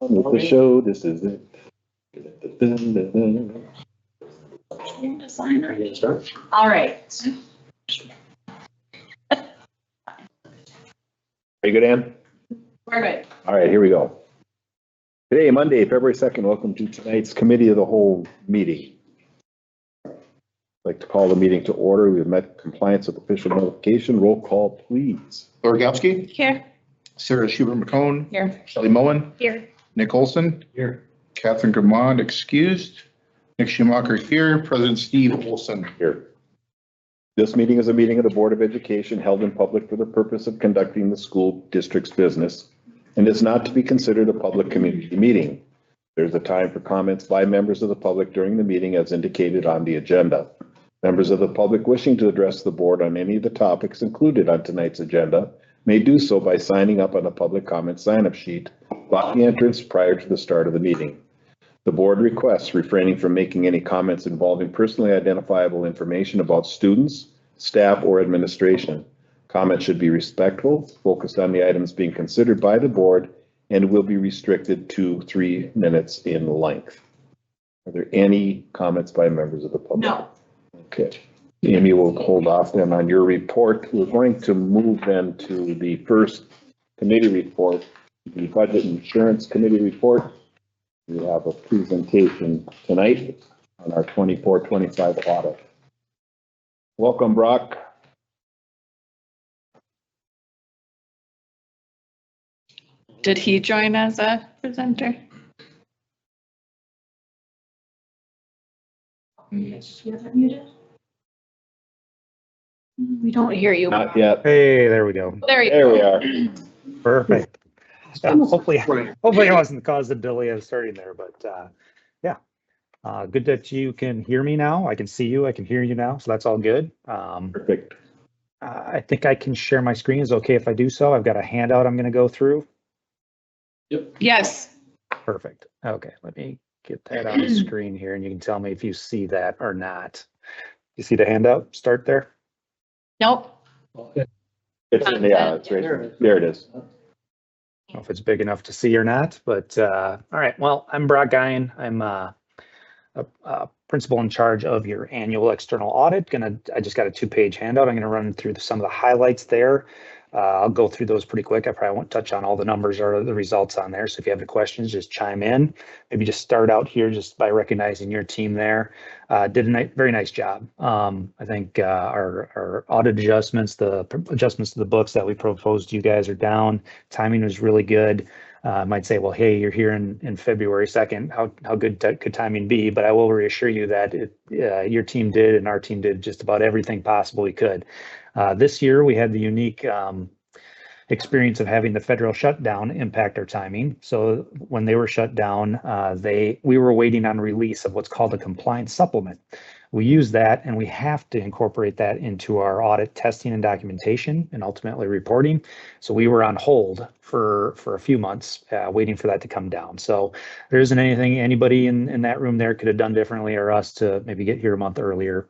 With the show, this is it. All right. Are you good, Ann? We're good. All right, here we go. Today, Monday, February 2nd, welcome to tonight's Committee of the Whole meeting. I'd like to call the meeting to order. We've met compliance with official notification. Roll call, please. Lorgowski, Here. Sarah Schubert-McCone, Here. Shelley Moen, Here. Nick Olson, Here. Catherine Gramond excused, Nick Schumacher here, President Steve Olson. Here. This meeting is a meeting of the Board of Education held in public for the purpose of conducting the school district's business and is not to be considered a public community meeting. There's a time for comments by members of the public during the meeting as indicated on the agenda. Members of the public wishing to address the board on any of the topics included on tonight's agenda may do so by signing up on the public comment sign-up sheet, blocking entrance prior to the start of the meeting. The board requests refraining from making any comments involving personally identifiable information about students, staff, or administration. Comments should be respectful, focused on the items being considered by the board, and will be restricted to 3 minutes in length. Are there any comments by members of the public? No. Okay. Amy will hold off then on your report. We're going to move then to the first committee report, the Budget and Insurance Committee report. We have a presentation tonight on our 24-25 audit. Welcome, Brock. Did he join as a presenter? We don't hear you. Not yet. Hey, there we go. There you There go. we are. Perfect. Hopefully it wasn't caused a delay of starting there, but yeah. Good that you can hear me now. I can see you. I can hear you now. So that's all good. Perfect. I think I can share my screen. Is it okay if I do so? I've got a handout I'm going to go through. Yes. Perfect. Okay, let me get that on the screen here and you can tell me if you see that or not. You see the handout start there? Nope. It's in the, it's right there. It is. I don't know if it's big enough to see or not, but all right. Well, I'm Brock Guyan. I'm a principal in charge of your annual external audit. I just got a 2-page handout. I'm going to run through some of the highlights there. I'll go through those pretty quick. I probably won't touch on all the numbers or the results on there. So if you have any questions, just chime in. Maybe just start out here just by recognizing your team there. Did a very nice job. I think our audit adjustments, the adjustments to the books that we proposed to you guys are down. Timing was really good. Might say, well, hey, you're here in February 2nd. How good could timing be? But I will reassure you that your team did and our team did just about everything possible we could. This year, we had the unique experience of having the federal shutdown impact our timing. So when they were shut down, we were waiting on release of what's called a compliance supplement. We use that and we have to incorporate that into our audit testing and documentation and ultimately reporting. So we were on hold for a few months waiting for that to come down. So there isn't anything anybody in that room there could have done differently or us to maybe get here a month earlier.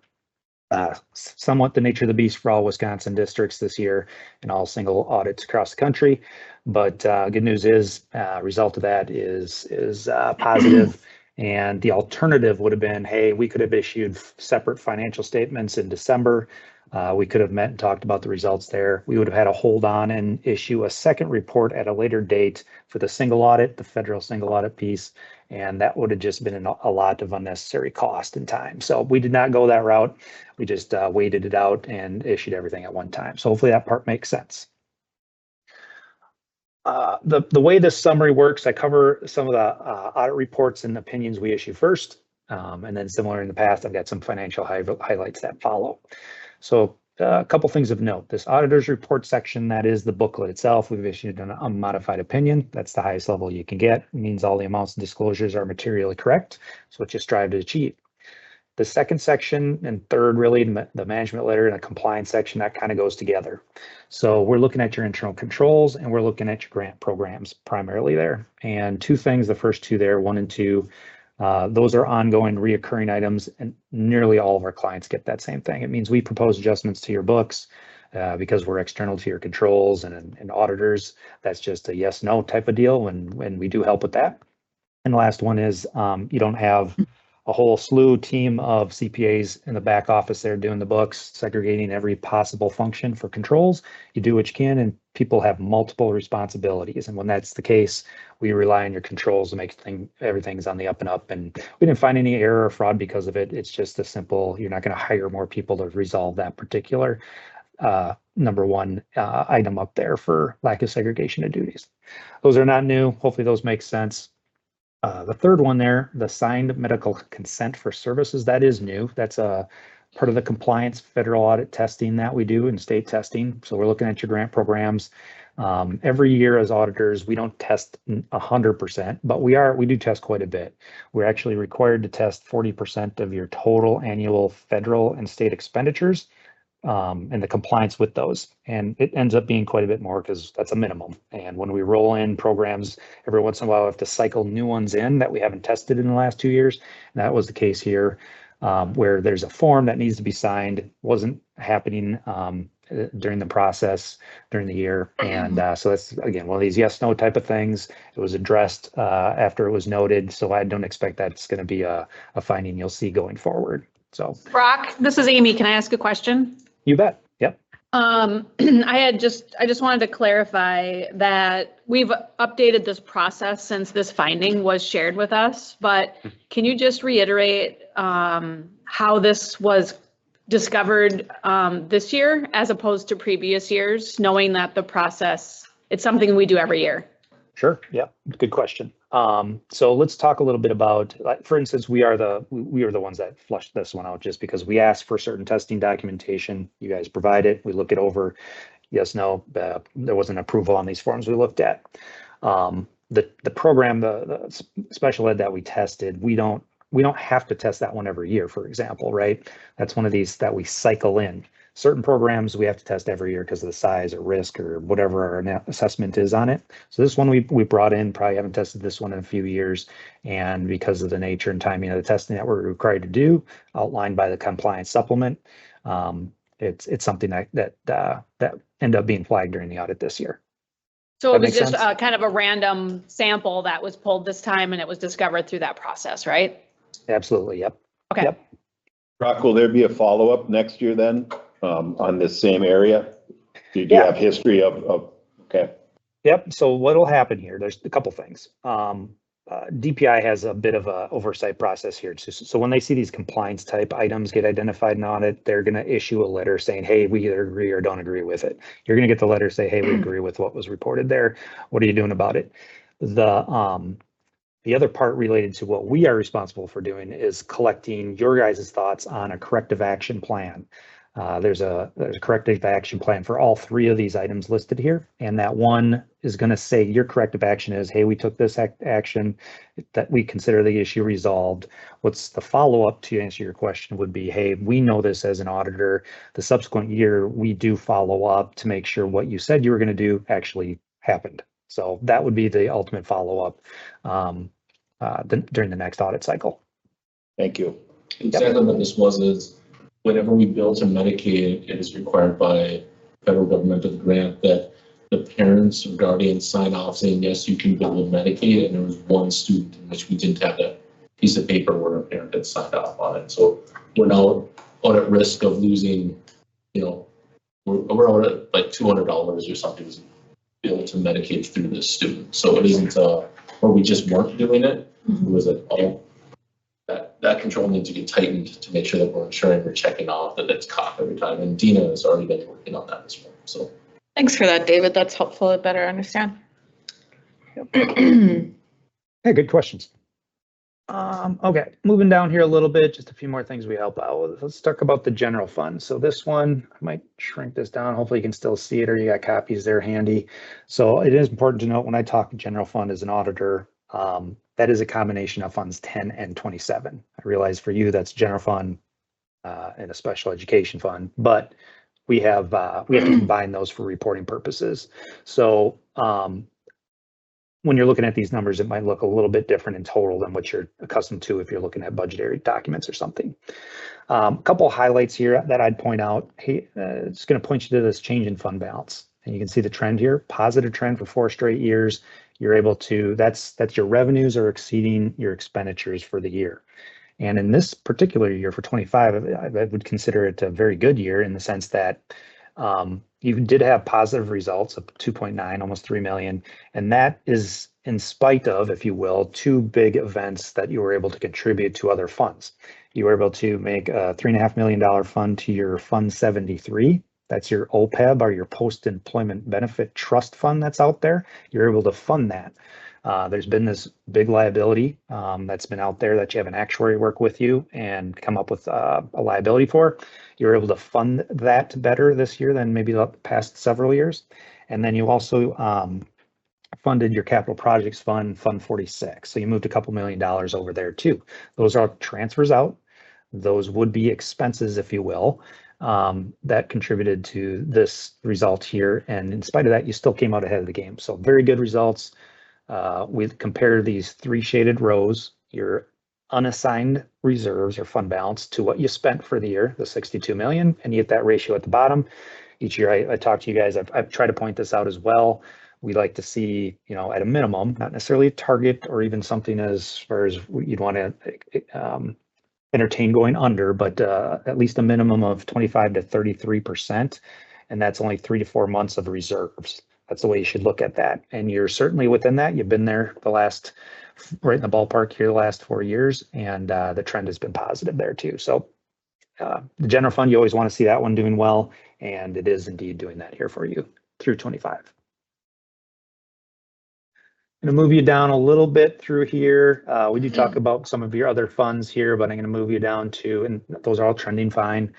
Somewhat the nature of the beast for all Wisconsin districts this year and all single audits across the country. But good news is result of that is positive. And the alternative would have been, hey, we could have issued separate financial statements in December. We could have met and talked about the results there. We would have had to hold on and issue a second report at a later date for the single audit, the federal single audit piece. And that would have just been a lot of unnecessary cost and time. So we did not go that route. We just waited it out and issued everything at one time. So hopefully that part makes sense. The way this summary works, I cover some of the audit reports and opinions we issue first. And then similar in the past, I've got some financial highlights that follow. So a couple things of note. This auditor's report section, that is the booklet itself. We've issued an unmodified opinion. That's the highest level you can get. It means all the amounts and disclosures are materially correct. So what you strive to achieve. The second section and third, really, the management letter and the compliance section, that kind of goes together. So we're looking at your internal controls and we're looking at your grant programs primarily there. And two things, the first two there, 1 and 2, those are ongoing reoccurring items and nearly all of our clients get that same thing. It means we propose adjustments to your books. Because we're external to your controls and auditors, that's just a yes, no type of deal when we do help with that. And the last one is you don't have a whole slew team of CPAs in the back office there doing the books, segregating every possible function for controls. You do what you can, and people have multiple responsibilities. And when that's the case, we rely on your controls to make everything's on the up and up. And we didn't find any error or fraud because of it. It's just a simple, you're not going to hire more people to resolve that particular number one item up there for lack of segregation of duties. Those are not new. Hopefully those make sense. The third one there, the signed medical consent for services, that is new. That's a part of the compliance federal audit testing that we do and state testing. So we're looking at your grant programs. Every year as auditors, we don't test 100%, but we do test quite a bit. We're actually required to test 40% of your total annual federal and state expenditures. And the compliance with those. And it ends up being quite a bit more because that's a minimum. And when we roll in programs, every once in a while, we have to cycle new ones in that we haven't tested in the last 2 years. And that was the case here, where there's a form that needs to be signed, wasn't happening during the process during the year. And so that's, again, one of these yes, no type of things. It was addressed after it was noted. So I don't expect that's going to be a finding you'll see going forward. So Brock, this is Amy. Can I ask a question? you bet. Yep. I just wanted to clarify that we've updated this process since this finding was shared with us, but can you just reiterate how this was discovered this year as opposed to previous years, knowing that the process, it's something we do every year? Sure. Yeah. Good question. So let's talk a little bit about, like, for instance, we are the ones that flushed this one out just because we asked for certain testing documentation. You guys provide it. We look it over. Yes, no, there wasn't approval on these forms we looked at. The program, the special ed that we tested, we don't have to test that one every year, for example, right? That's one of these that we cycle in. Certain programs we have to test every year because of the size or risk or whatever our assessment is on it. So this one we brought in, probably haven't tested this one in a few years. And because of the nature and timing of the testing that we're required to do, outlined by the compliance supplement, it's something that ended up being flagged during the audit this year. So it That was makes just sense? kind of a random sample that was pulled this time and it was discovered through that process, right? Absolutely. Yep. Okay. Yep. Brock, will there be a follow-up next year then on this same area? Do you Yeah. have history of, okay. Yep. So what'll happen here? There's a couple things. DPI has a bit of a oversight process here. So when they see these compliance type items get identified in audit, they're going to issue a letter saying, hey, we either agree or don't agree with it. You're going to get the letter say, hey, we agree with what was reported there. What are you doing about it? The other part related to what we are responsible for doing is collecting your guys' thoughts on a corrective action plan. There's a corrective action plan for all three of these items listed here. And that one is going to say your corrective action is, hey, we took this action that we consider the issue resolved. What's the follow-up to answer your question would be, hey, we know this as an auditor. The subsequent year, we do follow up to make sure what you said you were going to do actually happened. So that would be the ultimate follow-up during the next audit cycle. Thank you. Exactly what this was is whenever we bill to Medicaid, it is required by federal government of the grant that the parents or guardians sign off saying, yes, you can bill with Medicaid. And there was one student in which we didn't have that piece of paper where a parent had signed off on it. So we're now at risk of losing, we're out at like $200 or something was billed to Medicaid through this student. So it isn't where we just weren't doing it. It was that control needs to get tightened to make sure that we're ensuring we're checking off that it's caught every time. And Dina has already been working on that as well. So Thanks for that, David. That's helpful to better understand. Hey, good questions. Okay, moving down here a little bit, just a few more things we help out with. Let's talk about the general fund. So this one, I might shrink this down. Hopefully you can still see it or you got copies there handy. So it is important to note when I talk general fund as an auditor, that is a combination of funds 10 and 27. I realize for you that's general fund and a special education fund, but we have to combine those for reporting purposes. So when you're looking at these numbers, it might look a little bit different in total than what you're accustomed to if you're looking at budgetary documents or something. A couple of highlights here that I'd point out. Hey, it's going to point you to this change in fund balance. And you can see the trend here, positive trend for 4 straight years. You're able to, that's your revenues are exceeding your expenditures for the year. And in this particular year for 25, I would consider it a very good year in the sense that you did have positive results of 2.9, almost 3 million. And that is in spite of, if you will, 2 big events that you were able to contribute to other funds. You were able to make a $3.5 million fund to your Fund 73. That's your OPEB, or your Post-Employment Benefit Trust Fund that's out there. You're able to fund that. There's been this big liability that's been out there that you have an actuary work with you and come up with a liability for. You're able to fund that better this year than maybe the past several years. And then you also funded your capital projects fund, Fund 46. So you moved a couple $1 million over there too. Those are transfers out. Those would be expenses, if you will, that contributed to this result here. And in spite of that, you still came out ahead of the game. So very good results. We compare these 3 shaded rows, your unassigned reserves or fund balance, to what you spent for the year, the 62 million, and you get that ratio at the bottom. Each year I talk to you guys, I've tried to point this out as well. We like to see, at a minimum, not necessarily a target or even something as far as you'd want to entertain going under, but at least a minimum of 25 to 33%. And that's only 3 to 4 months of reserves. That's the way you should look at that. And you're certainly within that. You've been there right in the ballpark here the last 4 years, and the trend has been positive there too. So the general fund, you always want to see that one doing well, and it is indeed doing that here for you through 25. I'm going to move you down a little bit through here. We do talk about some of your other funds here, but I'm going to move you down to, and those are all trending fine.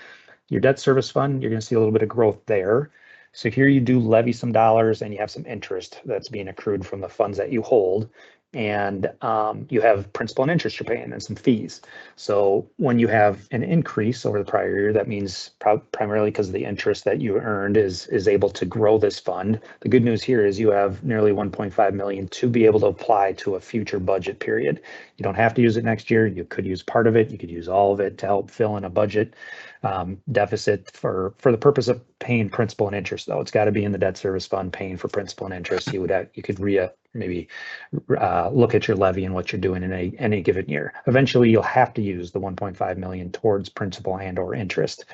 Your debt service fund, you're going to see a little bit of growth there. So here you do levy some dollars and you have some interest that's being accrued from the funds that you hold. And you have principal and interest you're paying and some fees. So when you have an increase over the prior year, that means primarily because of the interest that you earned is able to grow this fund. The good news here is you have nearly 1.5 million to be able to apply to a future budget period. You don't have to use it next year. You could use part of it. You could use all of it to help fill in a budget deficit for the purpose of paying principal and interest, though. It's got to be in the debt service fund paying for principal and interest. You could maybe look at your levy and what you're doing in any given year. Eventually, you'll have to use the 1.5 million towards principal and or interest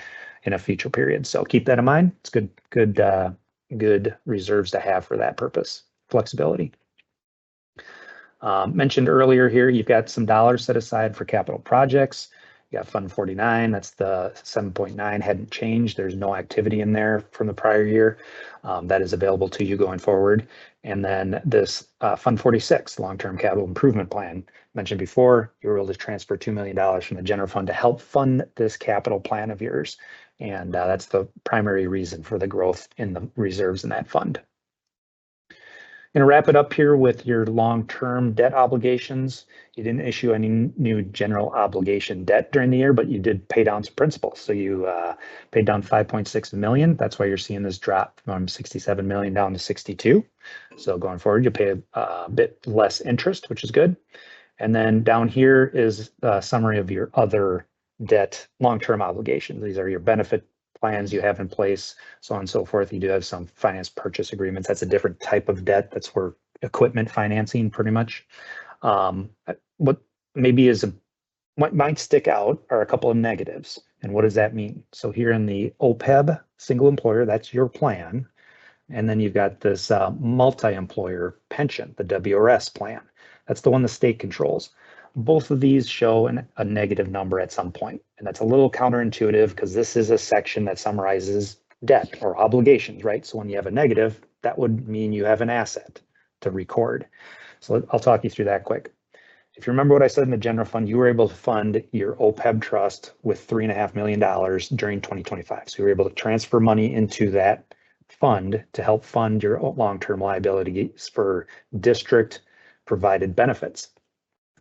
in a future period. So keep that in mind. It's good reserves to have for that purpose. Flexibility. Mentioned earlier here, you've got some dollars set aside for capital projects. You got Fund 49, that's the 7.9, hadn't changed. There's no activity in there from the prior year. That is available to you going forward. And then this Fund 46, long-term capital improvement plan. Mentioned before, you were able to transfer $2 million from the general fund to help fund this capital plan of yours. And that's the primary reason for the growth in the reserves in that fund. Going to wrap it up here with your long-term debt obligations. You didn't issue any new general obligation debt during the year, but you did pay down some principal. So you paid down 5.6 million. That's why you're seeing this drop from 67 million down to 62. So going forward, you pay a bit less interest, which is good. And then down here is a summary of your other debt long-term obligations. These are your benefit plans you have in place, so on and so forth. You do have some finance purchase agreements. That's a different type of debt. That's for equipment financing, pretty much. What maybe what might stick out are a couple of negatives. And what does that mean? So here in the OPEB, single employer, that's your plan. And then you've got this multi-employer pension, the WRS plan. That's the one the state controls. Both of these show a negative number at some point. And that's a little counterintuitive because this is a section that summarizes debt or obligations, right? So when you have a negative, that would mean you have an asset to record. So I'll talk you through that quick. If you remember what I said in the general fund, you were able to fund your OPEB trust with $3.5 million during 2025. So you were able to transfer money into that fund to help fund your long-term liabilities for district provided benefits.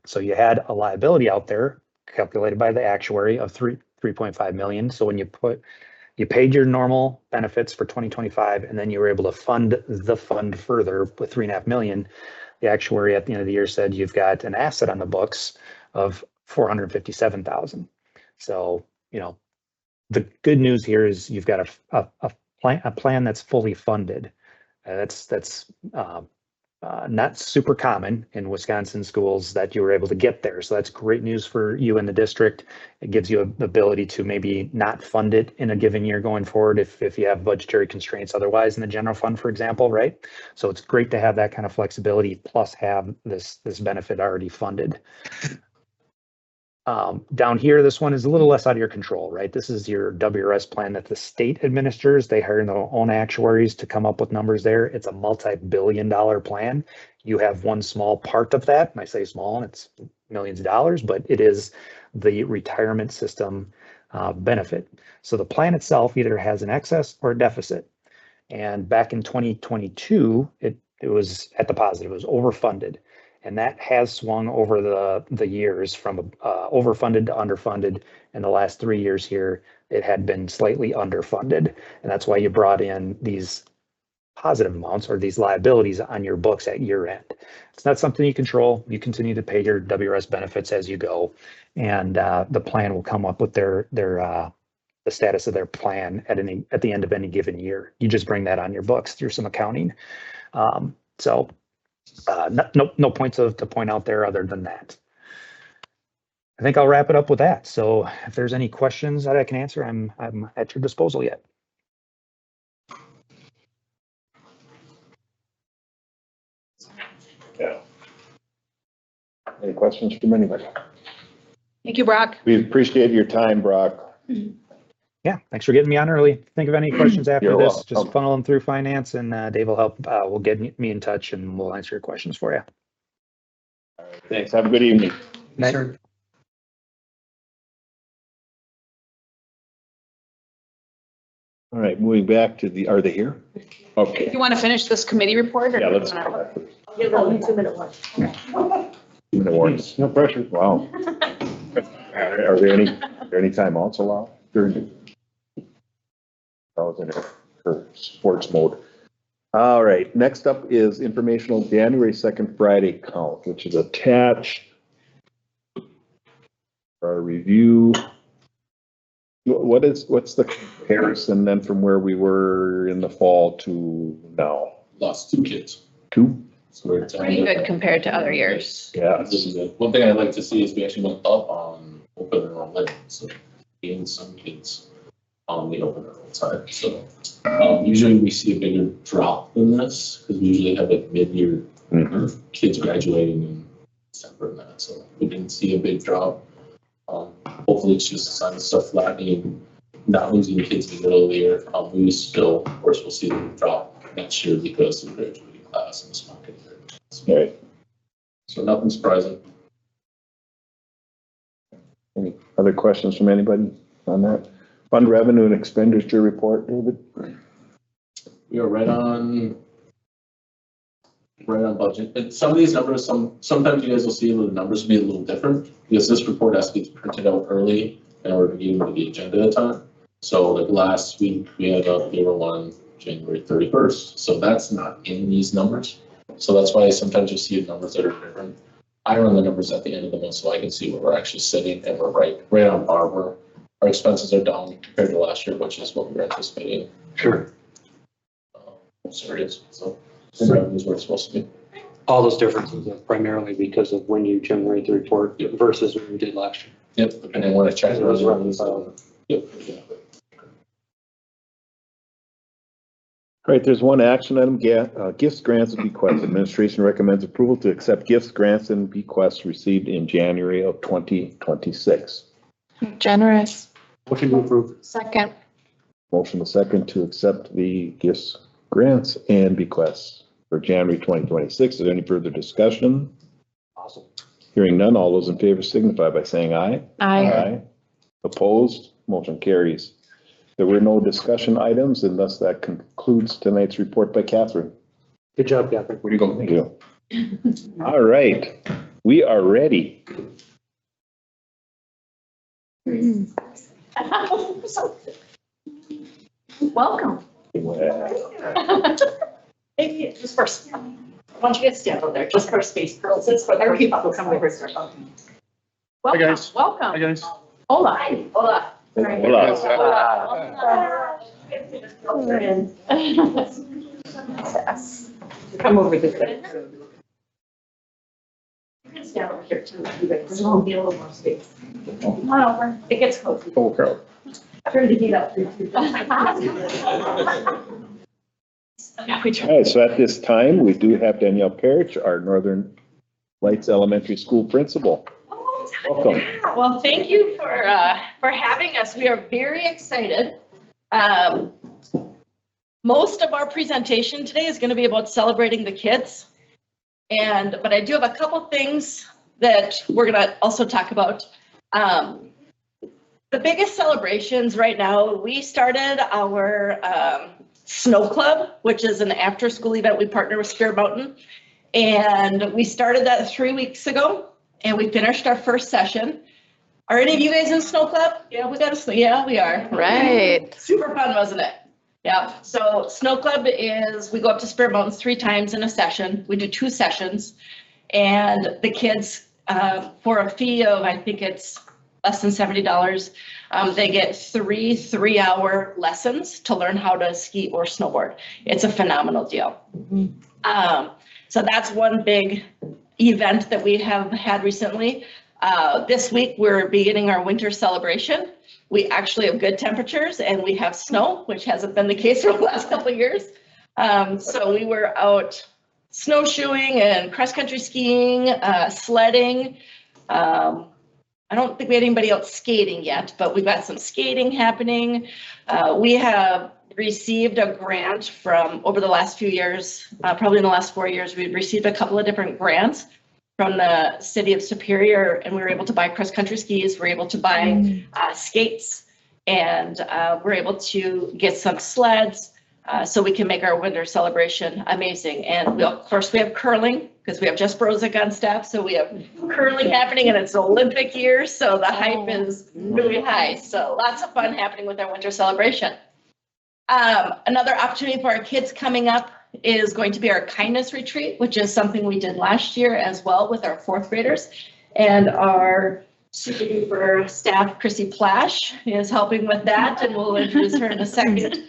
So you had a liability out there calculated by the actuary of 3.5 million. So when you paid your normal benefits for 2025, and then you were able to fund the fund further with 3.5 million, the actuary at the end of the year said you've got an asset on the books of 457,000. So, you know, the good news here is you've got a plan that's fully funded. That's not super common in Wisconsin schools that you were able to get there. So that's great news for you in the district. It gives you the ability to maybe not fund it in a given year going forward if you have budgetary constraints otherwise in the general fund, for example, right? So it's great to have that kind of flexibility plus have this benefit already funded. Down here, this one is a little less out of your control, right? This is your WRS plan that the state administers. They hire their own actuaries to come up with numbers there. It's a multi-billion-dollar plan. You have one small part of that, and I say small, and it's millions of dollars, but it is the retirement system benefit. So the plan itself either has an excess or a deficit. And back in 2022, it was at the positive, it was overfunded. And that has swung over the years from overfunded to underfunded. In the last 3 years here, it had been slightly underfunded. And that's why you brought in these positive amounts or these liabilities on your books at year end. It's not something you control. You continue to pay your WRS benefits as you go. And the plan will come up with the status of their plan at the end of any given year. You just bring that on your books through some accounting. No points to point out there other than that. I think I'll wrap it up with that. So if there's any questions that I can answer, I'm at your disposal yet. Yeah. Any questions from anybody? Thank you, Brock. We appreciate your time, Brock. Yeah, thanks for getting me on early. Think of any questions after You're this, welcome. just funnel them through finance and Dave will help. We'll get me in touch and we'll answer your questions for you. All right, thanks. Have a good evening. Night. Sir. All right, moving back to are they here? Okay. You want to finish this committee report? Or Yeah, let's. do you wanna- Give them 2-minute one. 2-minute warnings. No pressure. Wow. Are there any timeouts allowed during? I was in her sports mode. All right, next up is informational January 2nd Friday count, which is attached. Our review. What's the comparison then from where we were in the fall to now? Lost 2 kids. 2? So we're down Pretty to- good compared to other years. Yeah. This is good. One thing I'd like to see is we actually went up on open enrollment, so gained some kids on the open enrollment side. So usually we see a bigger drop than this because we usually have like mid-year kids graduating in December and that. So we didn't see a big drop. Hopefully it's just a sign of stuff flattening, not losing kids in the middle of the year. We still, of course, we'll see the drop next year because of the graduating class and the small kids. All right. So nothing surprising. Any other questions from anybody on that? Fund revenue and expenditure report, David? We are right on budget. And some of these numbers, sometimes you guys will see the numbers will be a little different because this report has to get printed out early in order to get into the agenda at a time. So like last week, we had a payroll on January 31st. So that's not in these numbers. So that's why sometimes you'll see numbers that are different. I run the numbers at the end of the month so I can see where we're actually sitting and we're right on par where our expenses are down compared to last year, which is what we were anticipating. Sure. Serious. So the revenue is where it's supposed to be. All those differences are primarily because of when you generate the report versus when you did last year. Yep, depending on what I check. Those reconciled. Yep, exactly. All right, there's one action item, gifts, grants, and bequests. Administration recommends approval to accept gifts, grants, and bequests received in January of 2026. Generous. Motion to approve. Second. Motion to second to accept the gifts, grants, and bequests for January 2026. Is there any further discussion? Awesome. Hearing none, all those in favor signify by saying aye. Aye. Opposed? Motion carries. There were no discussion items, and thus that concludes tonight's report by Catherine. Good job, Catherine. Where do you go? Thank you. All right, we are ready. Welcome. Well, Maybe just first. don't you guys stand over there, just for space purposes, for other people who come over here. Hi, guys. Welcome. Hi, guys. Hola. Hola. Come over this way. You can stand over here too, you guys, there's gonna be a little more space. Come on over, it gets cozy. Full crowd. Turn the heat up. Yeah, we try. All right, so at this time, we do have Danielle Parrish, our Northern Lights Elementary School principal. Welcome. Well, thank you for having us. We are very excited. Most of our presentation today is going to be about celebrating the kids. But I do have a couple things that we're going to also talk about. The biggest celebrations right now, we started our Snow Club, which is an after-school event. We partner with Spirit Mountain. And we started that 3 weeks ago, and we finished our first session. Are any of you guys in Snow Club? Yeah, we got a snow. Yeah, we are. Right. Super fun, wasn't it? Yeah. So Snow Club is, we go up to Spirit Mountains 3 times in a session. We do 2 sessions. And the kids, for a fee of, I think it's less than $70, they get 3 3-hour lessons to learn how to ski or snowboard. It's a phenomenal deal. So that's one big event that we have had recently. This week, we're beginning our winter celebration. We actually have good temperatures and we have snow, which hasn't been the case for the last couple of years. So we were out snowshoeing and cross-country skiing, sledding. I don't think we had anybody out skating yet, but we've got some skating happening. We have received a grant from over the last few years, probably in the last 4 years, we've received a couple of different grants from the city of Superior, and we were able to buy cross-country skis, we're able to buy skates, and we're able to get some sleds so we can make our winter celebration amazing. And of course, we have curling, because we have Jess Brozick on staff, so we have curling happening, and it's Olympic year, so the hype is really high. So lots of fun happening with our winter celebration. Another opportunity for our kids coming up is going to be our kindness retreat, which is something we did last year as well with our 4th graders. And our super duper staff, Chrissy Plash, is helping with that, and we'll introduce her in a second.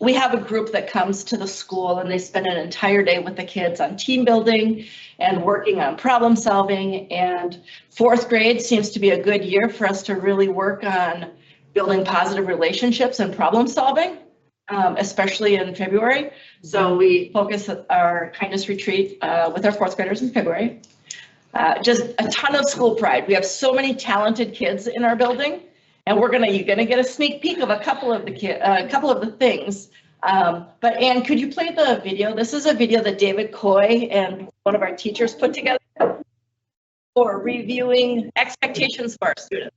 We have a group that comes to the school and they spend an entire day with the kids on team building and working on problem solving. And 4th grade seems to be a good year for us to really work on building positive relationships and problem solving, especially in February. So we focus our kindness retreat with our 4th graders in February. Just a ton of school pride. We have so many talented kids in our building, and you're gonna get a sneak peek of a couple of the things. But Anne, could you play the video? This is a video that David Coy and one of our teachers put together for reviewing expectations for our students.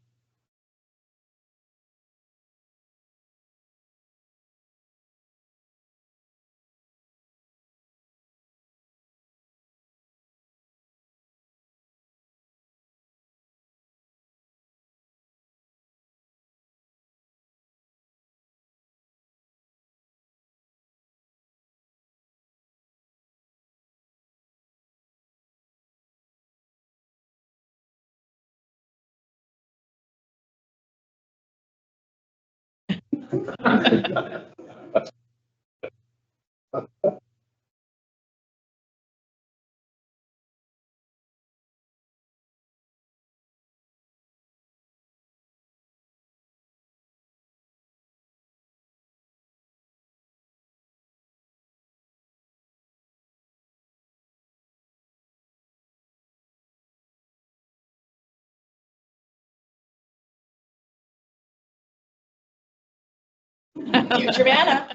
Future Anna.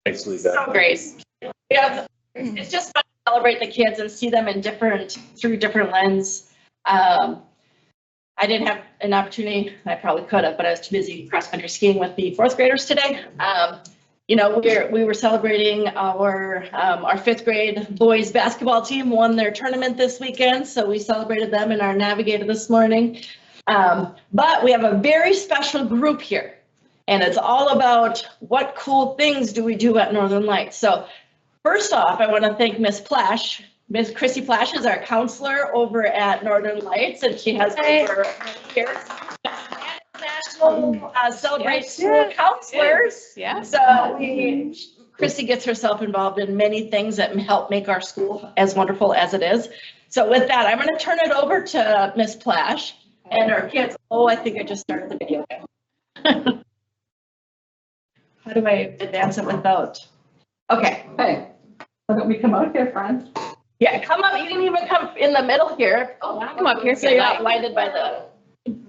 Nicely done. So great. Yeah, it's just fun to celebrate the kids and see them in through different lens. I didn't have an opportunity, I probably could have, but I was too busy cross-country skiing with the fourth graders today. You know, we were celebrating our fifth grade boys basketball team won their tournament this weekend, so we celebrated them in our Navigator this morning. But we have a very special group here, and it's all about what cool things do we do at Northern Lights. So first off, I want to thank Miss Plash. Miss Chrissy Plash is our counselor over at Northern Lights, and she has over years. National Celebrate School Counselors. Yeah. So Chrissy gets herself involved in many things that help make our school as wonderful as it is. So with that, I'm going to turn it over to Miss Plash and our kids. Oh, I think I just started the video. How do I advance it without? Okay. Hey, why don't we come out here, friends? Yeah, come up. You can even come in the middle here. Oh, come up here. So you're not lighted by the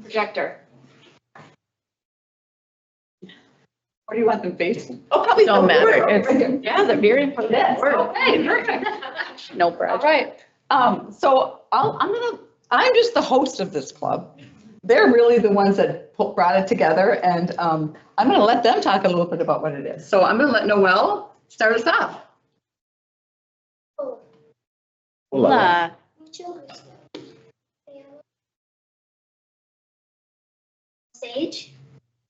projector. Where do you want them facing? Oh, probably Don't matter. Yeah, they're very important. Okay, perfect. No All problem. right. So I'm just the host of this club. They're really the ones that brought it together, and I'm gonna let them talk a little bit about what it is. So I'm gonna let Noelle start us off. Hola. Sage,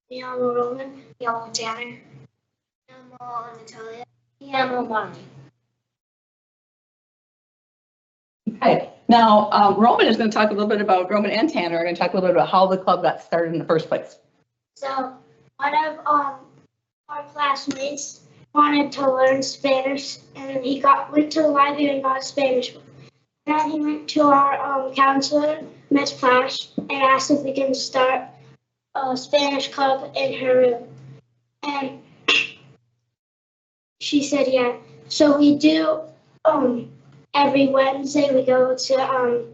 me llamo Roman, me llamo Tanner, me llamo Natalia, me llamo Bonnie. Okay, now Roman is gonna talk a little bit about, Roman and Tanner are gonna talk a little bit about how the club got started in the first place. So one of our classmates wanted to learn Spanish, and he went to the library and got a Spanish book. Then he went to our counselor, Miss Plash, and asked if we can start a Spanish club in her room. And she said yeah. So we do every Wednesday we go to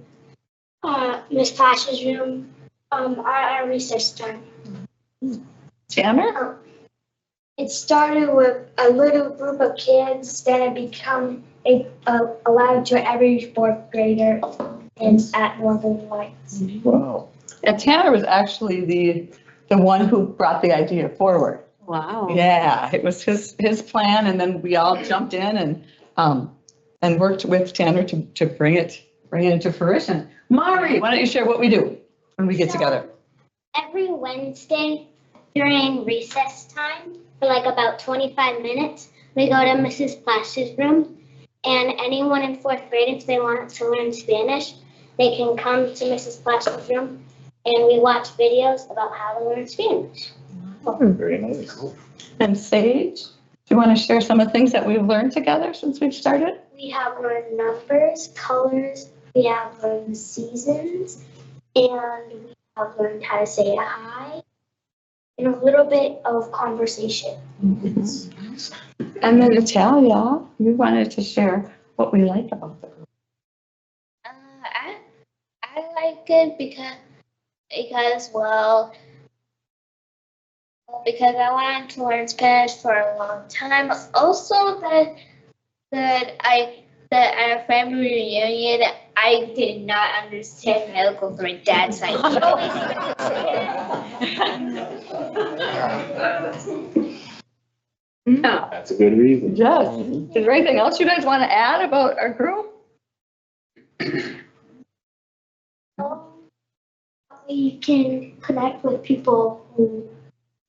Miss Plash's room at our recess time. Tanner? It started with a little group of kids, then it become allowed to every fourth grader at Northern Lights. Wow. And Tanner was actually the one who brought the idea forward. Wow. Yeah, it was his plan, and then we all jumped in and worked with Tanner to bring it into fruition. Mari, why don't you share what we do when we get together? Every Wednesday during recess time, for like about 25 minutes, we go to Mrs. Plash's room, and anyone in fourth grade, if they want to learn Spanish, they can come to Mrs. Plash's room, and we watch videos about how to learn Spanish. Very nice. And Sage, do you want to share some of the things that we've learned together since we've started? We have learned numbers, colors, we have learned seasons, and we have learned how to say hi, and a little bit of conversation. And then Natalia, you wanted to share what we like about the group. I like it because I wanted to learn Spanish for a long time. Also that at a family reunion I did not understand medical from my dad's side. No. That's a good reason. Yes. Is there anything else you guys want to add about our group? We can connect with people who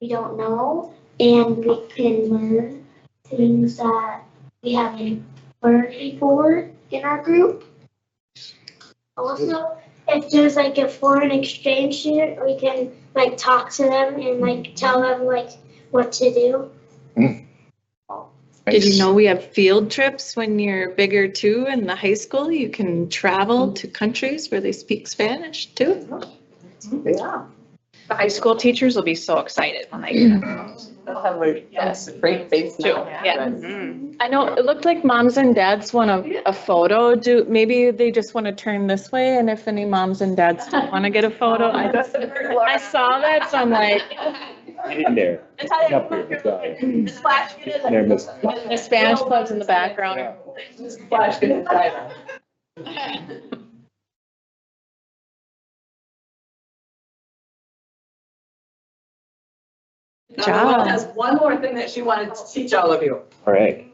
we don't know, and we can learn things that we haven't learned before in our group. Also, if there's like a foreign exchange student, we can like talk to them and like tell them like what to do. Did you know we have field trips when you're bigger too in the high school? You can travel to countries where they speak Spanish too. Yeah. The high school teachers will be so excited when they get them. They'll have a great face now. Yeah. I know, it looked like moms and dads want a photo. Maybe they just want to turn this way, and if any moms and dads don't want to get a photo, I saw that, so I'm like, Get in there. Up here, let's go. There, miss. the Spanish club's in the background. Good job. Has one more thing that she wanted to teach all of you. All right.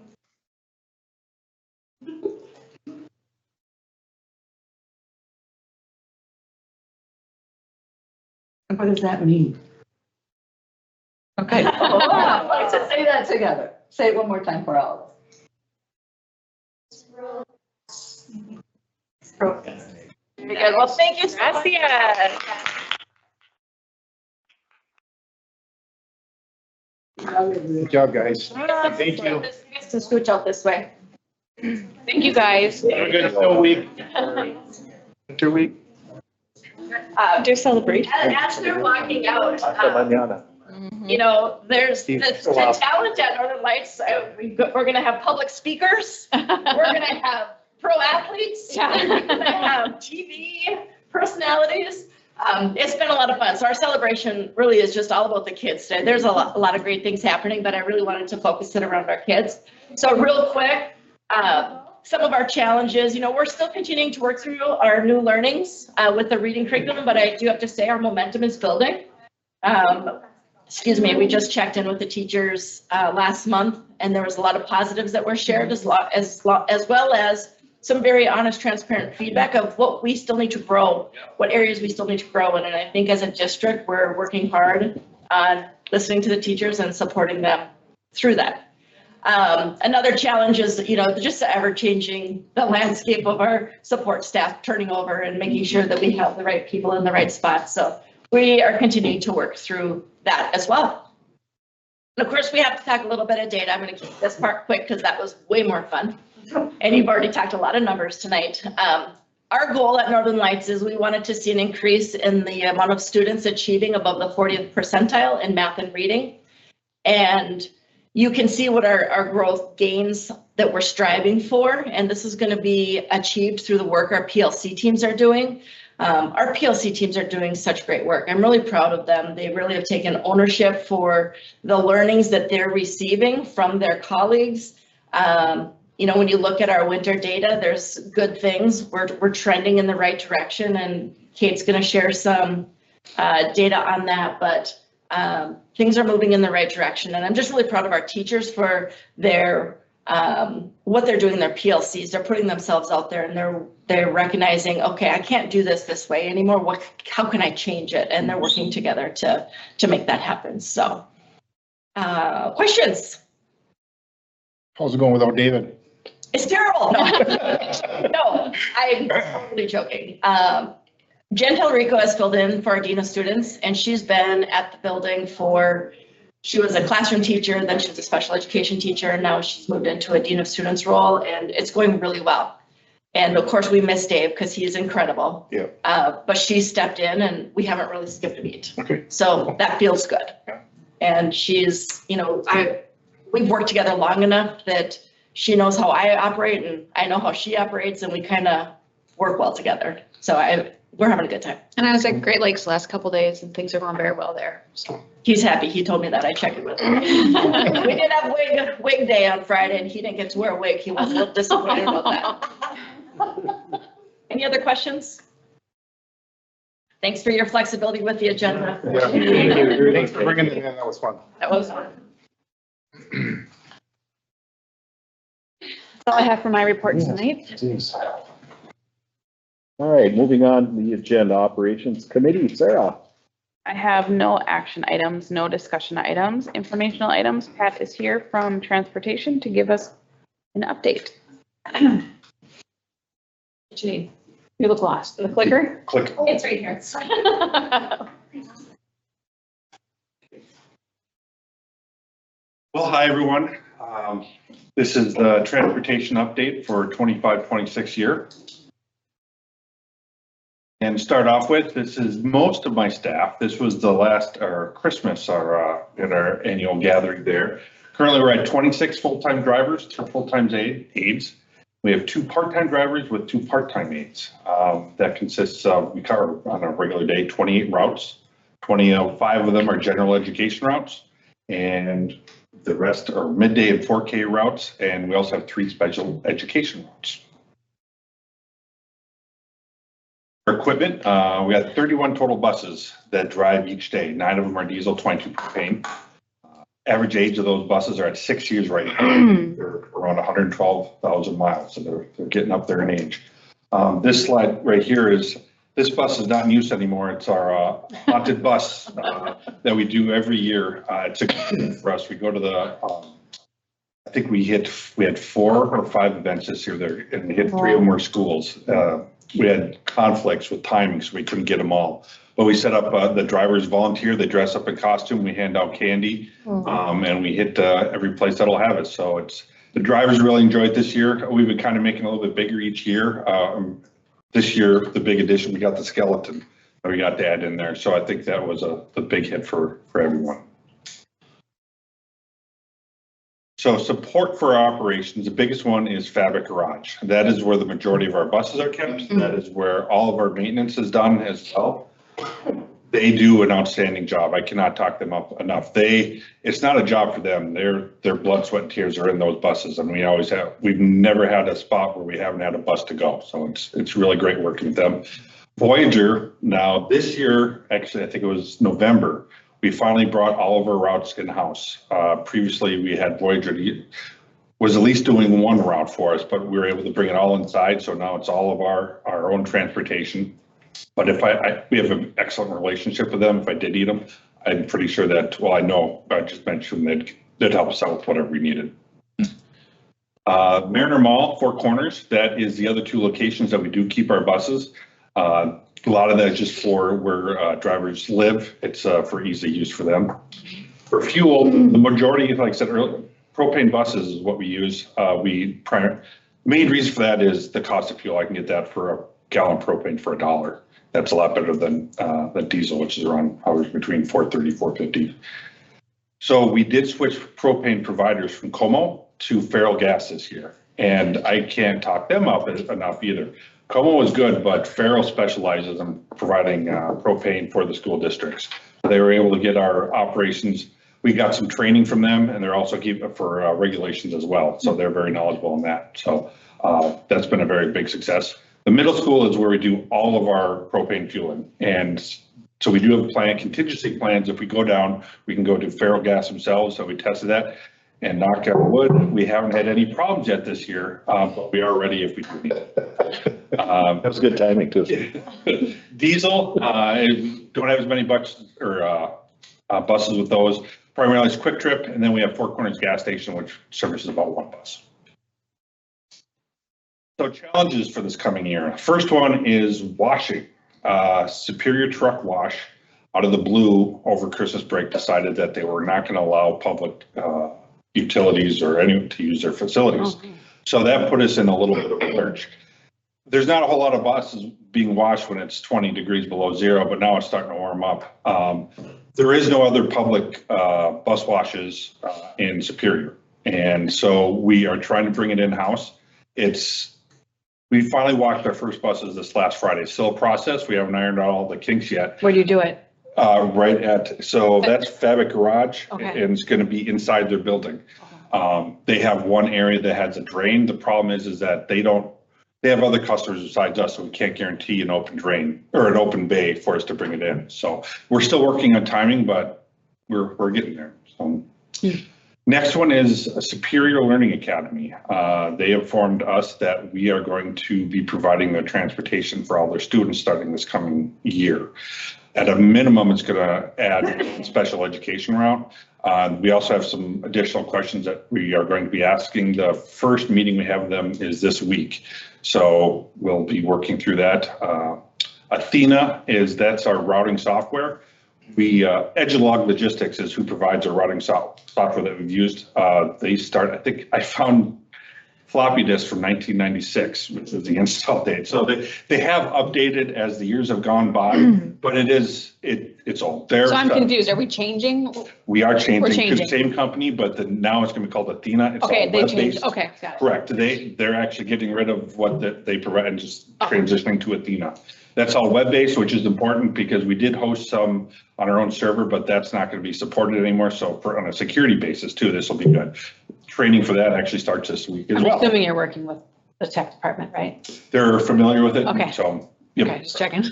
What does that mean? Okay. Let's just say that together. Say it one more time for all of us. Very good. Well, thank you. Gracias. Good job, guys. Thank you. To scooch out this way. Thank you, guys. Have a good snow week. Winter week. Do celebrate. As they're walking out, Hasta mañana. you know, there's the Steve, wow. talent at Northern Lights. We're gonna have public speakers. We're gonna have pro athletes. We're gonna have TV personalities. It's been a lot of fun. So our celebration really is just all about the kids today. There's a lot of great things happening, but I really wanted to focus it around our kids. So real quick, some of our challenges, you know, we're still continuing to work through our new learnings with the reading curriculum, but I do have to say our momentum is building. Excuse me, we just checked in with the teachers last month, and there was a lot of positives that were shared as well as some very honest, transparent feedback of what we still need to grow, what areas we still need to grow in. And I think as a district, we're working hard on listening to the teachers and supporting them through that. Another challenge is, you know, just ever changing the landscape of our support staff, turning over and making sure that we have the right people in the right spots. So we are continuing to work through that as well. And of course, we have to talk a little bit of data. I'm going to keep this part quick because that was way more fun. And you've already talked a lot of numbers tonight. Our goal at Northern Lights is we wanted to see an increase in the amount of students achieving above the 40th percentile in math and reading. And you can see what our growth gains that we're striving for. And this is going to be achieved through the work our PLC teams are doing. Our PLC teams are doing such great work. I'm really proud of them. They really have taken ownership for the learnings that they're receiving from their colleagues. You know, when you look at our winter data, there's good things. We're trending in the right direction, and Kate's going to share some data on that, but things are moving in the right direction. And I'm just really proud of our teachers for their what they're doing in their PLCs. They're putting themselves out there, and they're recognizing, okay, I can't do this way anymore. How can I change it? And they're working together to make that happen. So, questions? How's it going without David? It's terrible. No, no, I'm totally joking. Jen Telrico has filled in for our Dean of Students, and she's been at the building she was a classroom teacher, then she was a special education teacher, and now she's moved into a Dean of Students role, and it's going really well. And of course, we miss Dave because he is incredible. Yeah. But she stepped in, and we haven't really skipped a beat. Okay. So that feels good. Yeah. And she's, you know, we've worked together long enough that she knows how I operate and I know how she operates, and we kind of work well together. So we're having a good time. And I was at Great Lakes the last couple days, and things are going very well there. So He's happy. He told me that. I checked it with him. We did have wig day on Friday, and he didn't get to wear a wig. He was a little disappointed about that. Any other questions? Thanks for your flexibility with the agenda. Yeah, thank you. Thanks for bringing it in. That was fun. That was fun. that's all I have for my report tonight. Jeez. All right, moving on to the agenda, Operations Committee. Sarah. I have no action items, no discussion items, informational items. Pat is here from transportation to give us an update. Janine, you look lost. The clicker? Click. It's right here. Well, hi, everyone. This is the transportation update for 25-26 year. And start off with, this is most of my staff. This was the last, our Christmas, at our annual gathering there. Currently, we're at 26 full-time drivers, 2 full-time aides. We have 2 part-time drivers with 2 part-time aides. That consists of, we cover on a regular day, 28 routes. 25 of them are general education routes, and the rest are midday and 4K routes, and we also have 3 special education routes. For equipment, we have 31 total buses that drive each day. 9 of them are diesel, 22 propane. Average age of those buses are at 6 years right now. They're around 112,000 miles, so they're getting up there in age. This slide right here is, this bus is not in use anymore. It's our haunted bus that we do every year. It's a good thing for us. We go to the, I think we had 4 or 5 events this year there, and we hit 3 of them were schools. We had conflicts with timing, so we couldn't get them all. But we set up, the drivers volunteer, they dress up in costume, we hand out candy, and we hit every place that'll have it. So the drivers really enjoy it this year. We've been kind of making it a little bit bigger each year. This year, the big addition, we got the skeleton, and we got to add in there. So I think that was the big hit for everyone. So support for our operations, the biggest one is Fabric Garage. That is where the majority of our buses are kept. That is where all of our maintenance is done as well. They do an outstanding job. I cannot talk them up enough. It's not a job for them. Their blood, sweat, and tears are in those buses, and we've never had a spot where we haven't had a bus to go. So it's really great working with them. Voyager, now this year, actually, I think it was November, we finally brought all of our routes in-house. Previously, we had Voyager was at least doing 1 route for us, but we were able to bring it all inside. So now it's all of our own transportation. But if we have an excellent relationship with them. If I did need them, I'm pretty sure that, well, I know, I just mentioned they'd help us out with whatever we needed. Mariner Mall, 4 Corners, that is the other 2 locations that we do keep our buses. A lot of that is just for where drivers live. It's for easy use for them. For fuel, the majority, like I said earlier, propane buses is what we use. The main reason for that is the cost of fuel. I can get that for a gallon propane for $1. That's a lot better than diesel, which is around between $4.30, $4.50. So we did switch propane providers from Como to Feral Gas this year, and I can't talk them up enough either. Como was good, but Feral specializes in providing propane for the school districts. They were able to get our operations. We got some training from them, and they're also keeping for regulations as well. So they're very knowledgeable in that. So that's been a very big success. The middle school is where we do all of our propane fueling. And so we do have contingency plans. If we go down, we can go to Feral Gas themselves. So we tested that, and knock on wood, we haven't had any problems yet this year, but we are ready if we do need it. That was good timing too. Diesel, don't have as many buses with those. Primarily it's Quick Trip, and then we have 4 Corners gas station, which services about 1 bus. So challenges for this coming year. First one is washing. Superior Truck Wash, out of the blue over Christmas break, decided that they were not going to allow public utilities or anyone to use their facilities. So that put us in a little bit of a lurch. There's not a whole lot of buses being washed when it's 20 degrees below 0, but now it's starting to warm up. There is no other public bus washes in Superior. And so we are trying to bring it in-house. We finally washed our first buses this last Friday. Still a process. We haven't ironed out all the kinks yet. Where do you do it? That's Fabric Garage, Okay. and it's going to be inside their building. They have one area that has a drain. The problem is that they have other customers besides us, so we can't guarantee an open drain or an open bay for us to bring it in. So we're still working on timing, but we're getting there. So. Next one is a Superior Learning Academy. They informed us that we are going to be providing their transportation for all their students starting this coming year. At a minimum, it's going to add special education route. We also have some additional questions that we are going to be asking. The first meeting we have with them is this week. So we'll be working through that. Athena that's our routing software. Edgelog Logistics is who provides our routing software that we've used. I think I found floppy disk from 1996, which is the install date. So they have updated as the years have gone by, but it's old. So I'm confused. Are we changing? We are changing. We're It's changing. the same company, but now it's going to be called Athena. It's Okay, all they changed. web-based. Okay, got it. Correct. They're actually getting rid of what they provide and just transitioning to Athena. That's all web-based, which is important because we did host some on our own server, but that's not going to be supported anymore. So on a security basis too, this will be good. Training for that actually starts this week as I'm well. assuming you're working with the tech department, right? They're familiar with it. Okay. So, yep. Okay, just checking.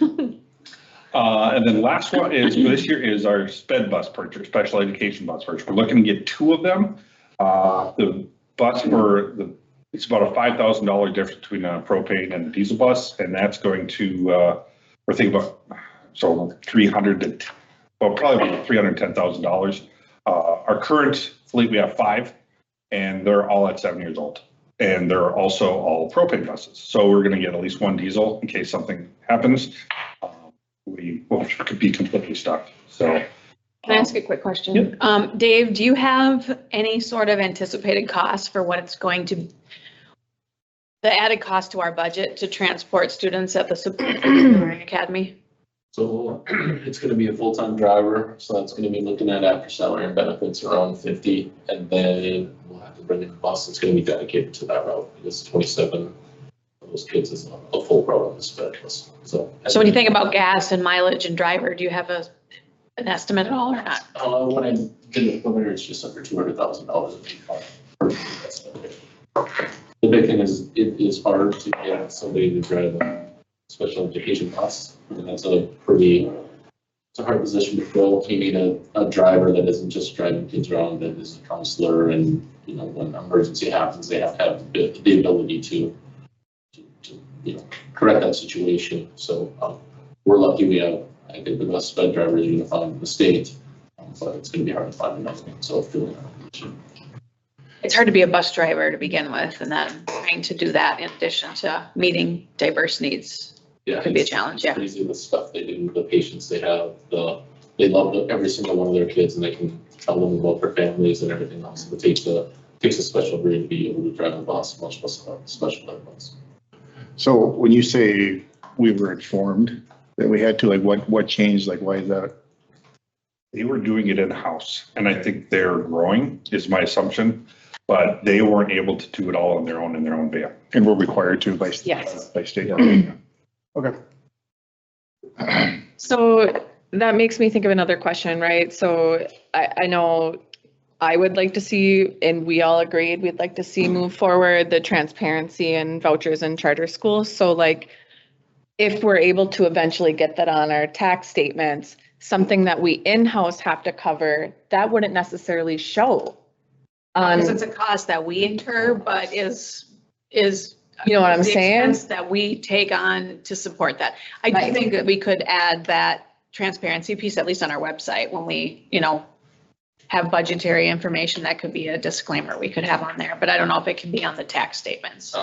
And then last one is for this year is our SPED bus purchase, special education bus purchase. We're looking to get 2 of them. The bus it's about a $5,000 difference between a propane and a diesel bus, and that's going to we're thinking about probably about $310,000. Our current fleet, we have 5, and they're all at 7 years old, and they're also all propane buses. So we're going to get at least 1 diesel in case something happens. We could be completely stuck. So. Can I ask a quick question? Yep. Dave, do you have any sort of anticipated cost for what it's going to, the added cost to our budget to transport students at the Superior Academy? So it's going to be a full-time driver, so that's going to be looking at after salary and benefits around 50, and then we'll have to bring in a bus that's going to be dedicated to that route because 27 of those kids is a full route on the SPED bus. So when you think about gas and mileage and driver, do you have an estimate at all or not? When I did the preliminary, it's just under $200,000. The big thing is it is hard to get somebody to drive a special education bus, and that's it's a hard position to fill. You need a driver that isn't just driving kids around, that is a counselor, and when an emergency happens, they have to have the ability to correct that situation. So we're lucky we have, I think, the best SPED driver you're going to find in the state, but it's going to be hard to find another one. So filling that position. It's hard to be a bus driver to begin with, and then trying to do that in addition to meeting diverse needs. Yeah, could be a challenge. Yeah, crazy the stuff they do, the patience they have, they love every single one of their kids, and they can tell them about their families and everything else. It takes a special breed to be able to drive a bus, much less a special ed bus. So when you say we were informed that we had to, what changed? Why is that? They were doing it in-house, and I think they're growing, is my assumption, but they weren't able to do it all on their own in their own van. And we're required to by yes. By state. Okay. So that makes me think of another question, right? So I know I would like to see, and we all agreed, we'd like to see move forward the transparency and vouchers in charter schools. So if we're able to eventually get that on our tax statements, something that we in-house have to cover, that wouldn't necessarily show. Because it's a cost that we incur, but is you know what I'm saying? That we take on to support that. I do think that we could add that transparency piece, at least on our website, when we, have budgetary information. That could be a disclaimer we could have on there, but I don't know if it can be on the tax statements.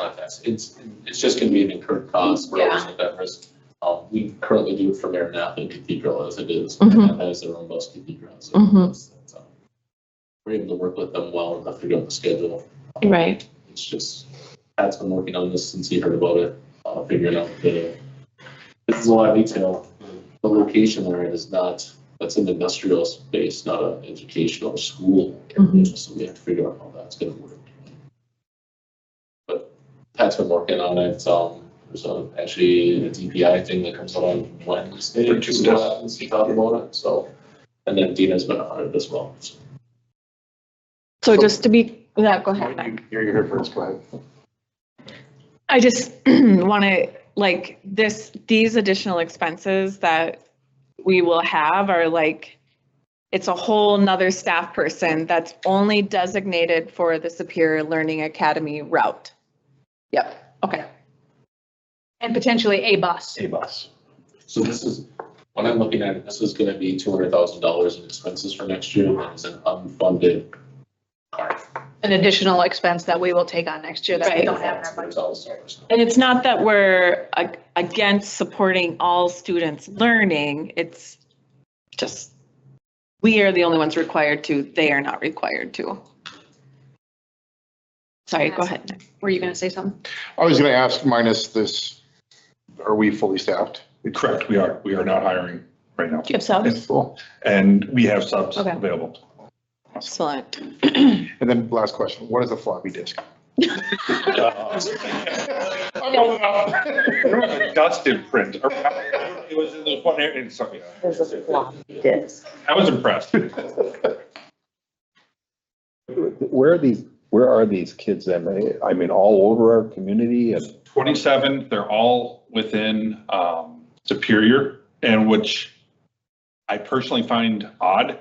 It's just going to be an incurred cost. We're always at that risk. We currently do it for Maranatha and Cathedral as it is. Maranatha has their own bus Cathedral. So we're able to work with them well enough to figure out the schedule. Right. It's just, Pat's been working on this since he heard about it, figuring out this is a lot of detail. The location where it is not, that's an industrial space, not an educational school. So we have to figure out how that's going to work. But Pat's been working on it. There's actually a DPI thing that comes out on Wednesday. To talk about it. So, and then Dina's been on it as well. So just to be, go ahead. You're here first, go ahead. I just want to, these additional expenses that we will have are it's a whole nother staff person that's only designated for the Superior Learning Academy route. Yep. Okay. And potentially a bus. So this is When I'm looking at it, this is gonna be $200,000 in expenses for next year. That is an unfunded part. An additional expense that we will take on next year that we Right. don't have in our budget. $200,000. And it's not that we're against supporting all students' learning, it's just, we are the only ones required to, they are not required to. Sorry, go ahead. Were you gonna say something? I was gonna ask, minus this, are we fully staffed? Correct, we are. We are not hiring right now. Do you have subs? Cool. And we have subs Okay. available. Excellent. And then last question, what is a floppy disk? Dust imprint. It was in the one area, sorry. There's a floppy disk. I was impressed. Where are these kids then? I mean, all over our community and 27, they're all within Superior, and which I personally find odd.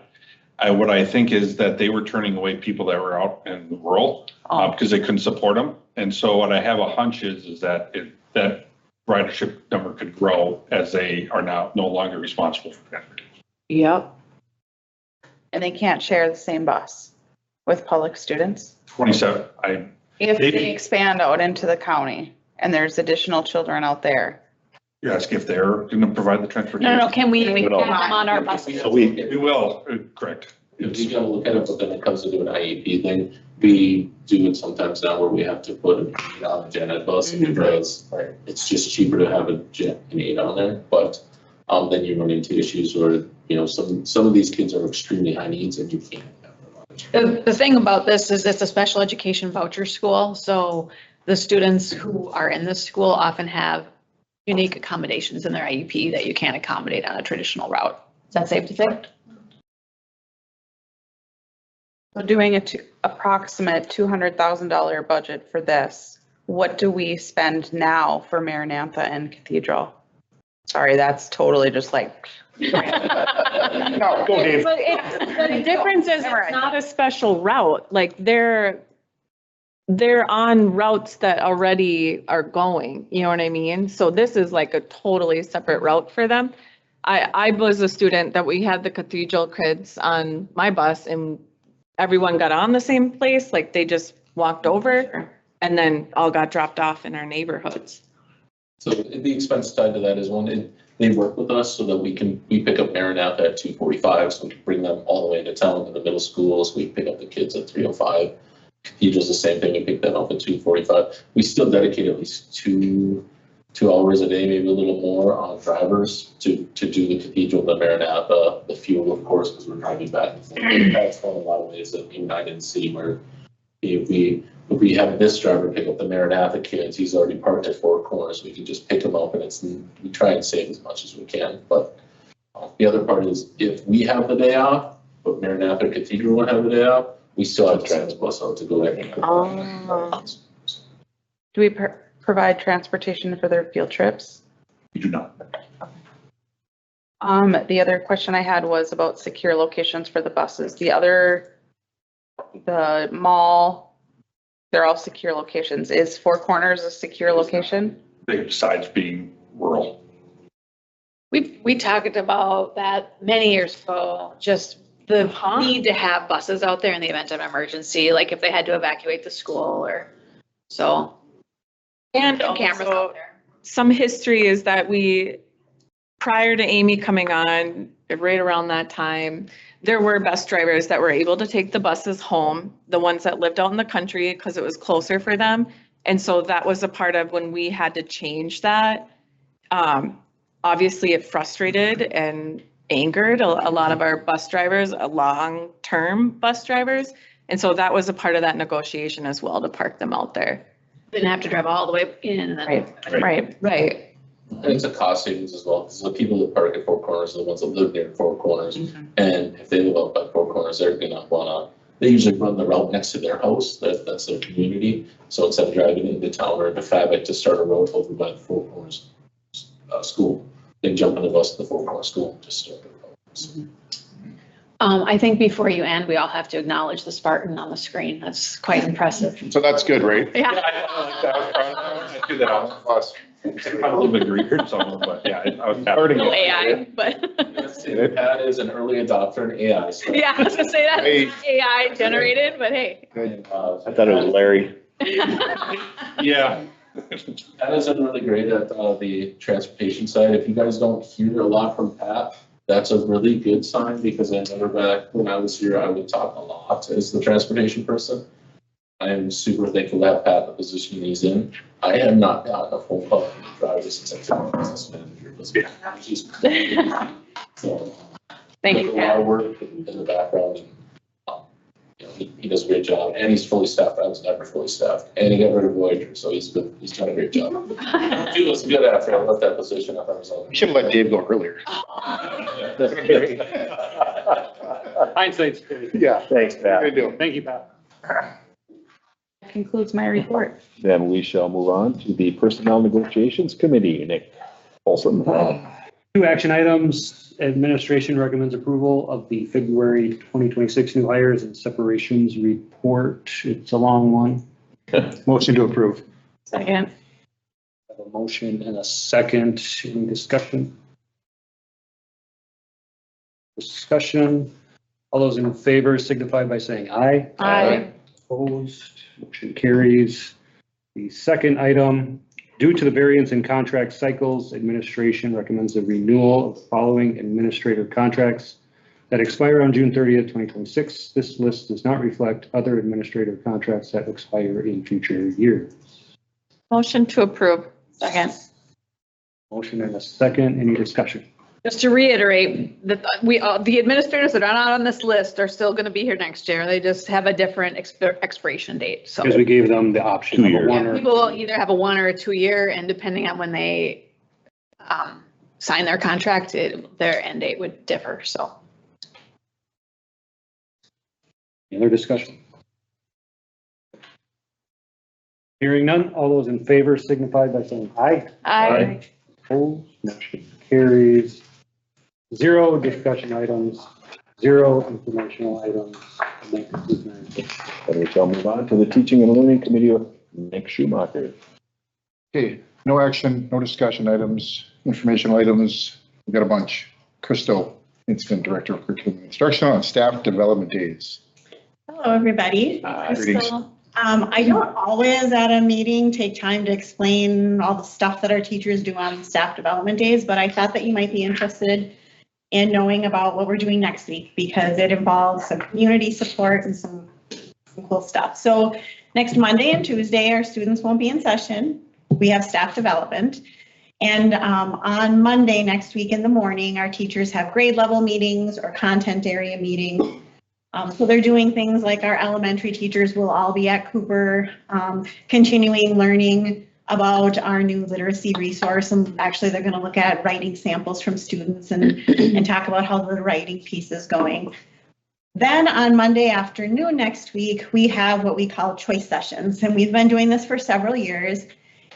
What I think is that they were turning away people that were out in rural because they couldn't support them. And so what I have a hunch is that that ridership number could grow as they are now no longer responsible for transportation. Yep. And they can't share the same bus with public students? 27, If They- they expand out into the county and there's additional children out there. you ask if they're going to provide the transportation. No, can we Can we have put them on our bus? So we will, correct. We gotta look at it, but then it comes to do an IEP thing. We do it sometimes now where we have to put an 8 on a gen ed bus because it's just cheaper to have an 8 on there. But then you run into issues where, you know, some of these kids are extremely high needs and you can't have them. The thing about this is it's a special education voucher school, so the students who are in this school often have unique accommodations in their IEP that you can't accommodate on a traditional route. Is that safe to say? So doing approximate $200,000 budget for this, what do we spend now for Maranatha and Cathedral? Sorry, that's totally just like. No, go Dave. But the difference is it's not a special route, like they're on routes that already are going, you know what I mean? So this is like a totally separate route for them. I was a student that we had the Cathedral kids on my bus and everyone got on the same place, like they just walked over and then all got dropped off in our neighborhoods. So the expense tied to that is one, they work with us so that we pick up Maranatha at 2:45, so we can bring them all the way into town to the middle schools. We pick up the kids at 3:05. Cathedral's the same thing, we pick them up at 2:45. We still dedicate at least two hours a day, maybe a little more on drivers to do the Cathedral, the Maranatha, the fuel, of course, because we're driving back and forth. That's one of a lot of ways that I didn't see where if we have this driver pick up the Maranatha kids, he's already parked at Four Corners, we can just pick him up and we try and save as much as we can. But the other part is if we have the day off, but Maranatha or Cathedral won't have the day off, we still have to drive the bus out to go there. Do we provide transportation for their field trips? We do not. The other question I had was about secure locations for the buses. The mall, they're all secure locations. Is Four Corners a secure location? Besides being rural. We talked about that many years ago, just the need to have buses out there in the event of emergency, like if they had to evacuate the school or so. And Cameras also, out there. some history is that prior to Amy coming on, right around that time, there were bus drivers that were able to take the buses home, the ones that lived out in the country, because it was closer for them. And so that was a part of when we had to change that. Obviously, it frustrated and angered a lot of our bus drivers, long-term bus drivers. And so that was a part of that negotiation as well, to park them out there. Didn't have to drive all the way in and then. Right. And it's a cost savings as well, because the people that park at Four Corners are the ones that live near Four Corners. And if they live up by Four Corners, they're gonna they usually run the route next to their house, that's their community. So instead of driving into town or into Fabric to start a road over by the Four Corners school, they jump on the bus to the Four Corners school and just start the road. I think before you end, we all have to acknowledge the Spartan on the screen. That's quite impressive. So that's good, right? Yeah. I Do that on us. It's a little bit weird, so, but yeah, I was happy. No AI, but. Pat is an early adopter in AI. So. Yeah, I was gonna say that AI generated, but hey. I thought it was Larry. Yeah. Pat is really great at the transportation side. If you guys don't hear a lot from Pat, that's a really good sign, because I remember back when I was here, I would talk a lot as the transportation person. I am super thankful to have Pat in the position he's in. I have not gotten a phone call from the driver since I've been business manager. So, Thank you, a lot of Pat. work in the background. And, you know, he does a great job, and he's fully staffed. I was never fully staffed, and he got rid of Voyager, so he's good. He's done a great job. He was good after I left that position. I thought it was all. We should have let Dave go earlier. Hindsight's good. Yeah. Thanks, Pat. Good deal. Thank you, Pat. That concludes my report. Then we shall move on to the Personnel Negotiations Committee. Nick Olson. 2 action items. Administration recommends approval of the February 2026 new hires and separations report. It's a long one. Motion to approve. Second. I have a motion and a second. Any discussion? Discussion. All those in favor signify by saying aye. Aye. Opposed, motion carries. The second item, due to the variance in contract cycles, administration recommends the renewal of the following administrator contracts that expire on June 30th, 2026. This list does not reflect other administrator contracts that expire in future years. Motion to approve. Second. Motion and a second. Any discussion? Just to reiterate, that the administrators that are not on this list are still going to be here next year. They just have a different expiration date. So Because we gave them the option 2 of a years. one or. people will either have a 1 or a 2 year, and depending on when they sign their contract, their end date would differ. So. Any other discussion? Hearing none, all those in favor signify by saying aye. Aye. Opposed, motion carries. 0 discussion items, 0 informational items. And that concludes my report. Then we shall move on to the Teaching and Learning Committee with Nick Schumacher. Okay, no action, no discussion items, informational items. We've got a bunch. Crystal, Incident Director of Curriculum and Instruction on Staff Development Days. Hello, everybody. Greetings. Crystal. I don't always at a meeting take time to explain all the stuff that our teachers do on staff development days, but I thought that you might be interested in knowing about what we're doing next week because it involves some community support and some cool stuff. So next Monday and Tuesday, our students won't be in session. We have staff development. And on Monday next week in the morning, our teachers have grade level meetings or content area meetings. So they're doing things like our elementary teachers will all be at Cooper, continuing learning about our new literacy resource. And actually they're going to look at writing samples from students and talk about how the writing piece is going. Then on Monday afternoon next week, we have what we call choice sessions. And we've been doing this for several years.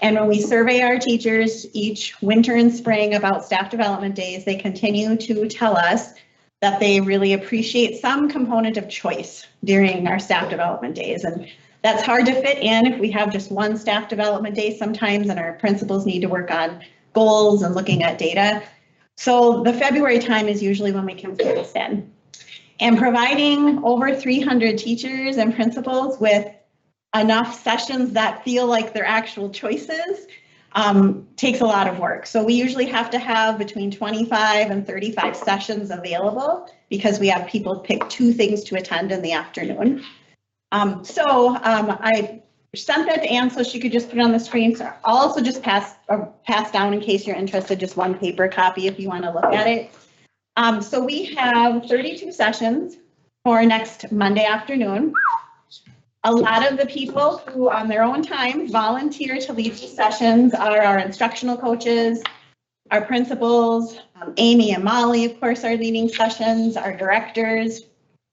And when we survey our teachers each winter and spring about staff development days, they continue to tell us that they really appreciate some component of choice during our staff development days. And that's hard to fit in if we have just one staff development day sometimes and our principals need to work on goals and looking at data. So the February time is usually when we can fit this in. And providing over 300 teachers and principals with enough sessions that feel like they're actual choices takes a lot of work. So we usually have to have between 25 and 35 sessions available because we have people pick 2 things to attend in the afternoon. I sent that to Anne so she could just put it on the screen. So I'll also just pass down in case you're interested, just one paper copy if you want to look at it. So we have 32 sessions for next Monday afternoon. A lot of the people who on their own time volunteer to lead these sessions are our instructional coaches, our principals, Amy and Molly, of course, are leading sessions, our directors.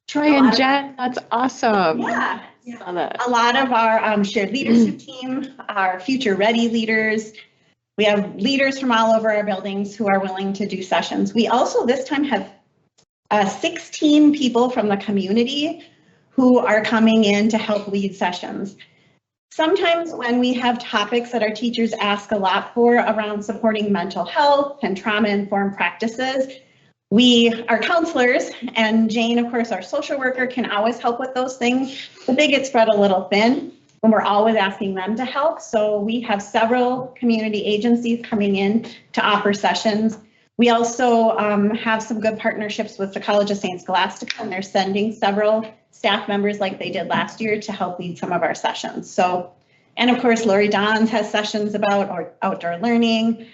Troy and Jen, that's awesome. Yeah. Saw that. A lot of our shared leadership team, our future ready leaders. We have leaders from all over our buildings who are willing to do sessions. We also this time have 16 people from the community who are coming in to help lead sessions. Sometimes when we have topics that our teachers ask a lot for around supporting mental health and trauma-informed practices, our counselors, and Jane, of course, our social worker, can always help with those things, but they get spread a little thin when we're always asking them to help. So we have several community agencies coming in to offer sessions. We also have some good partnerships with the College of St. Scholastica, and they're sending several staff members like they did last year to help lead some of our sessions. So, and of course, Lori Dons has sessions about outdoor learning.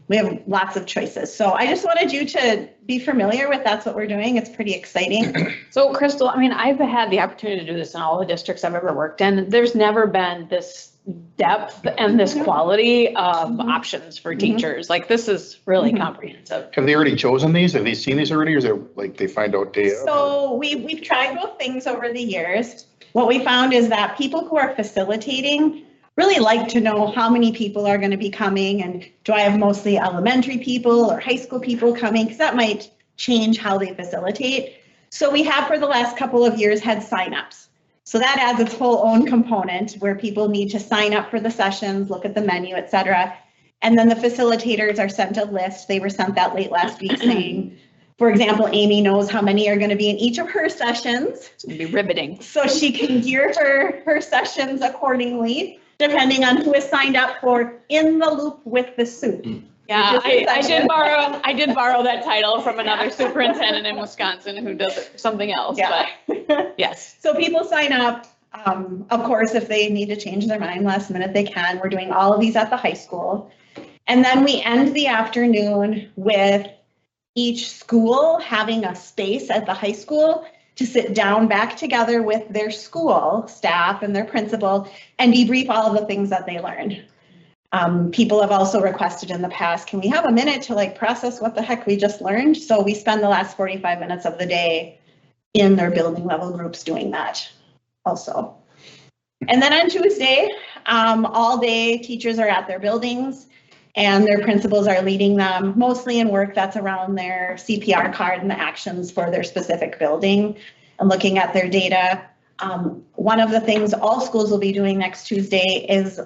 We have lots of choices. So I just wanted you to be familiar with that's what we're doing. It's pretty exciting. So Crystal, I mean, I've had the opportunity to do this in all the districts I've ever worked in. There's never been this depth and this quality of options for teachers. Like, this is really comprehensive. Have they already chosen these? Have they seen these already, or is it like they find out day of? So we've tried both things over the years. What we found is that people who are facilitating really like to know how many people are going to be coming, and do I have mostly elementary people or high school people coming, because that might change how they facilitate. So we have for the last couple of years had signups. So that adds its whole own component where people need to sign up for the sessions, look at the menu, et cetera. And then the facilitators are sent a list. They were sent that late last week saying, for example, Amy knows how many are going to be in each of her sessions. It's going to be riveting. So she can gear her sessions accordingly, depending on who is signed up for In the Loop with the Soup. Yeah, I did borrow that title from another superintendent in Wisconsin who does something else, Yeah. but yes. So people sign up. Of course, if they need to change their mind last minute, they can. We're doing all of these at the high school. And then we end the afternoon with each school having a space at the high school to sit down back together with their school staff and their principal and debrief all of the things that they learned. People have also requested in the past, can we have a minute to like process what the heck we just learned? So we spend the last 45 minutes of the day in their building level groups doing that also. And then on Tuesday, all day teachers are at their buildings and their principals are leading them mostly in work that's around their CPR card and the actions for their specific building and looking at their data. One of the things all schools will be doing next Tuesday is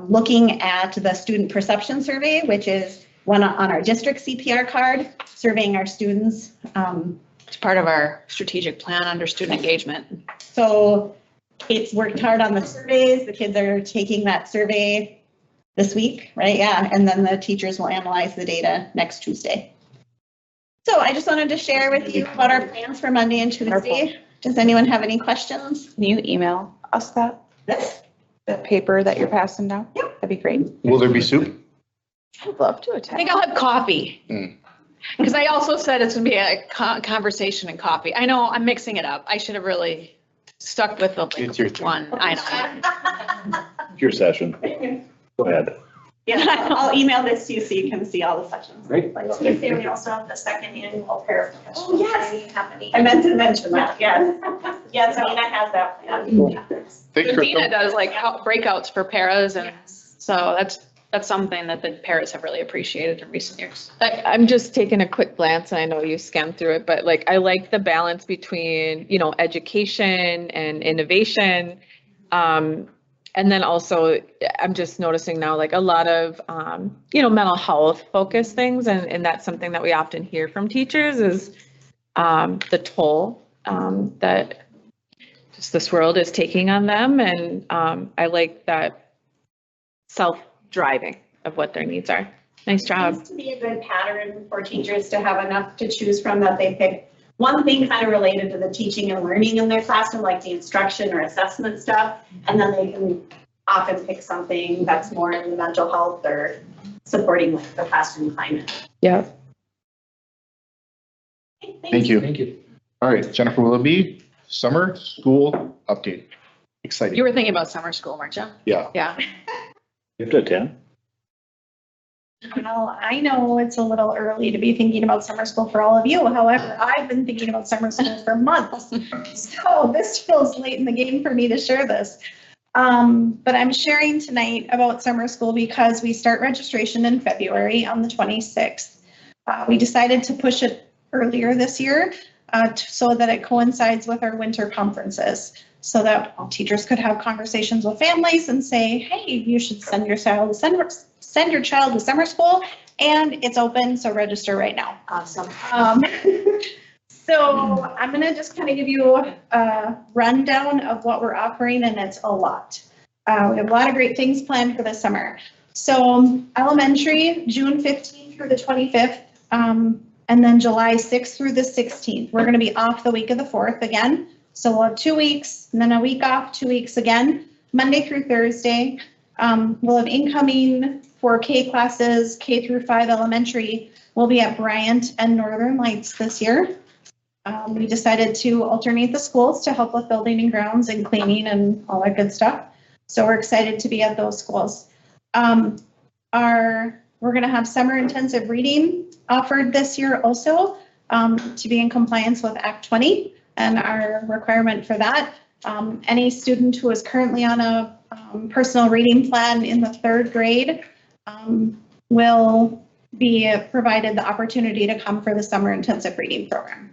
looking at the student perception survey, which is one on our district CPR card, surveying our students. It's part of our strategic plan under student engagement. So Kate's worked hard on the surveys. The kids are taking that survey this week, right? Yeah, and then the teachers will analyze the data next Tuesday. So I just wanted to share with you about our plans for Monday and Tuesday. Does anyone have any questions? Can you email us that? Yes. The paper that you're passing down? Yep. That'd be great. Will there be soup? I'd love to I attend. think I'll have coffee. Because I also said it's going to be a conversation and coffee. I know I'm mixing it up. I should have really stuck with the It's your one. I know. Your session. Go ahead. Yeah, I'll email this to you so you can see all the sessions. Great. Tuesday, we also have the second annual pair. Oh, yes. I meant to mention that, yes. Yes, Nina has that plan. Thanks, So Dina Crystal. does like breakouts for paras, and so that's something that the paras have really appreciated in recent years. I'm just taking a quick glance and I know you scanned through it, but like, I like the balance between, education and innovation. And then also, I'm just noticing now, like a lot of, mental health focused things. And that's something that we often hear from teachers is the toll that just this world is taking on them. And I like that self-driving of what their needs are. Nice job. It seems to be a good pattern for teachers to have enough to choose from that they pick one thing kind of related to the teaching and learning in their classroom, like the instruction or assessment stuff, and then they can often pick something that's more in the mental health or supporting like the classroom climate. Yeah. Thank you. Thank you. All right, Jennifer Willoughby, summer school update. Exciting. You were thinking about summer school, weren't you? Yeah. Yeah. You have to attend. Well, I know it's a little early to be thinking about summer school for all of you. However, I've been thinking about summer school for months. So this feels late in the game for me to share this. But I'm sharing tonight about summer school because we start registration in February on the 26th. We decided to push it earlier this year so that it coincides with our winter conferences. So that teachers could have conversations with families and say, hey, you should send your child to summer school, and it's open, so register right now. Awesome. So I'm gonna just kind of give you a rundown of what we're offering, and it's a lot. We have a lot of great things planned for this summer. So elementary, June 15th through the 25th, and then July 6th through the 16th. We're gonna be off the week of the 4th again. So we'll have 2 weeks, and then a week off, 2 weeks again, Monday through Thursday. We'll have incoming for K classes, K through 5 elementary. We'll be at Bryant and Northern Lights this year. We decided to alternate the schools to help with building and grounds and cleaning and all that good stuff. So we're excited to be at those schools. We're gonna have summer intensive reading offered this year also, to be in compliance with Act 20 and our requirement for that. Any student who is currently on a personal reading plan in the 3rd grade will be provided the opportunity to come for the summer intensive reading program.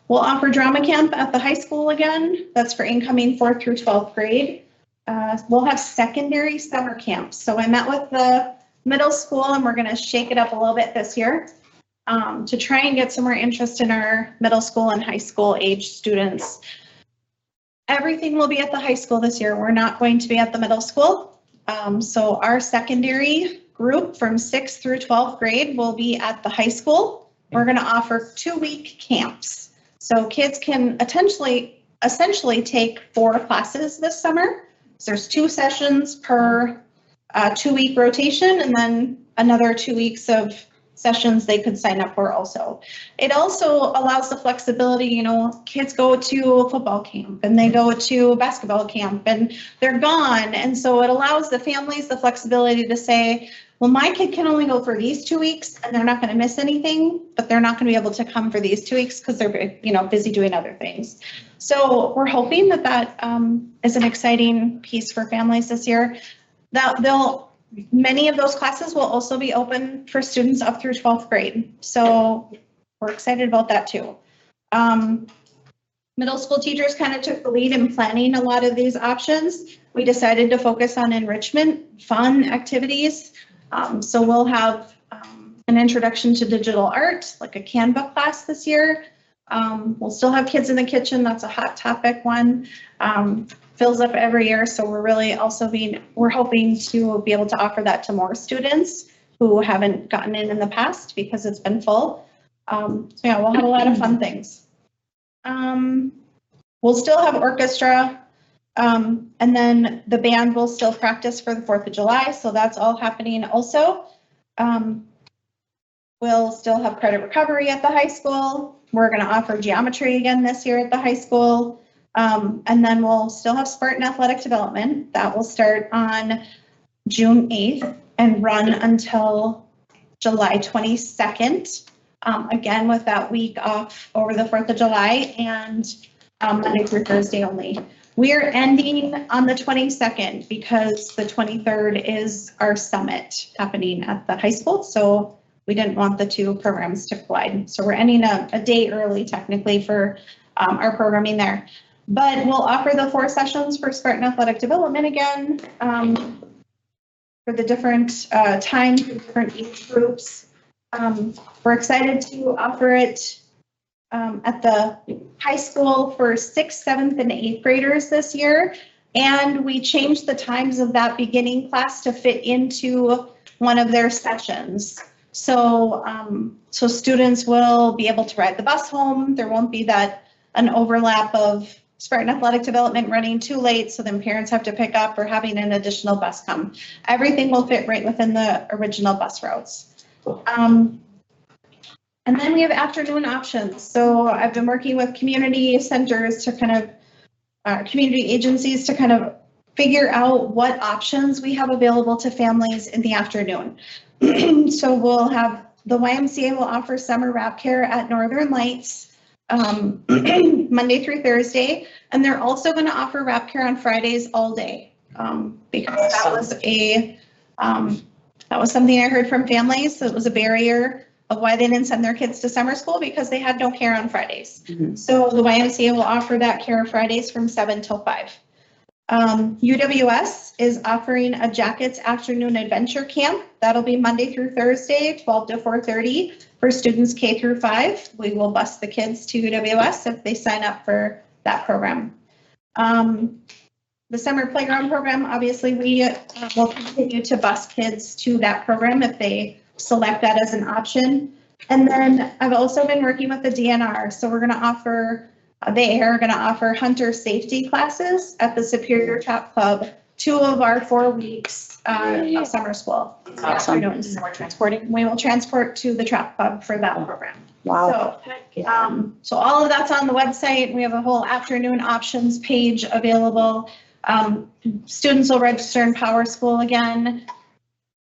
We'll offer drama camp at the high school again. That's for incoming 4th through 12th grade. We'll have secondary summer camps. So I met with the middle school, and we're gonna shake it up a little bit this year to try and get some more interest in our middle school and high school age students. Everything will be at the high school this year. We're not going to be at the middle school. So our secondary group from 6th through 12th grade will be at the high school. We're going to offer 2-week camps. So kids can essentially take 4 classes this summer. So there's 2 sessions per 2-week rotation, and then another 2 weeks of sessions they could sign up for also. It also allows the flexibility, you know, kids go to football camp and they go to basketball camp and they're gone. And so it allows the families the flexibility to say, well, my kid can only go for these 2 weeks and they're not going to miss anything, but they're not going to be able to come for these 2 weeks because they're, you know, busy doing other things. So we're hoping that that is an exciting piece for families this year. That many of those classes will also be open for students up through 12th grade. So we're excited about that too. Middle school teachers kind of took the lead in planning a lot of these options. We decided to focus on enrichment, fun activities. So we'll have an introduction to digital art, like a Canva class this year. We'll still have kids in the kitchen. That's a hot topic one. Fills up every year. So we're really also we're hoping to be able to offer that to more students who haven't gotten in the past because it's been full. So yeah, we'll have a lot of fun things. We'll still have orchestra. And then the band will still practice for the 4th of July. So that's all happening also. We'll still have credit recovery at the high school. We're going to offer geometry again this year at the high school. And then we'll still have Spartan Athletic Development. That will start on June 8th and run until July 22nd. Again, with that week off over the 4th of July and Monday through Thursday only. We're ending on the 22nd because the 23rd is our summit happening at the high school. So we didn't want the 2 programs to collide. So we're ending a day early technically for our programming there. But we'll offer the 4 sessions for Spartan Athletic Development again for the different times, different age groups. We're excited to offer it at the high school for 6th, 7th, and 8th graders this year. And we changed the times of that beginning class to fit into one of their sessions. So, so students will be able to ride the bus home. There won't be an overlap of Spartan Athletic Development running too late, so then parents have to pick up or having an additional bus come. Everything will fit right within the original bus routes. And then we have afternoon options. So I've been working with community centers to kind of, community agencies to kind of figure out what options we have available to families in the afternoon. So we'll have, the YMCA will offer summer wrap care at Northern Lights Monday through Thursday, and they're also going to offer wrap care on Fridays all day because that was something I heard from families. It was a barrier of why they didn't send their kids to summer school, because they had no care on Fridays. So the YMCA will offer that care Fridays from 7 till 5. UWS is offering a Jackets Afternoon Adventure Camp. That'll be Monday through Thursday, 12 to 4:30 for students K through 5. We will bus the kids to UWS if they sign up for that program. The summer playground program, obviously, we will continue to bus kids to that program if they select that as an option. And then I've also been working with the DNR. So we're going to offer, they are going to offer hunter safety classes at the Superior Trap Club 2 of our 4 weeks of summer school. Awesome. We're transporting. We will transport to the Trap Club for that program. Wow. So all of that's on the website. We have a whole afternoon options page available. Students will register in Power School again.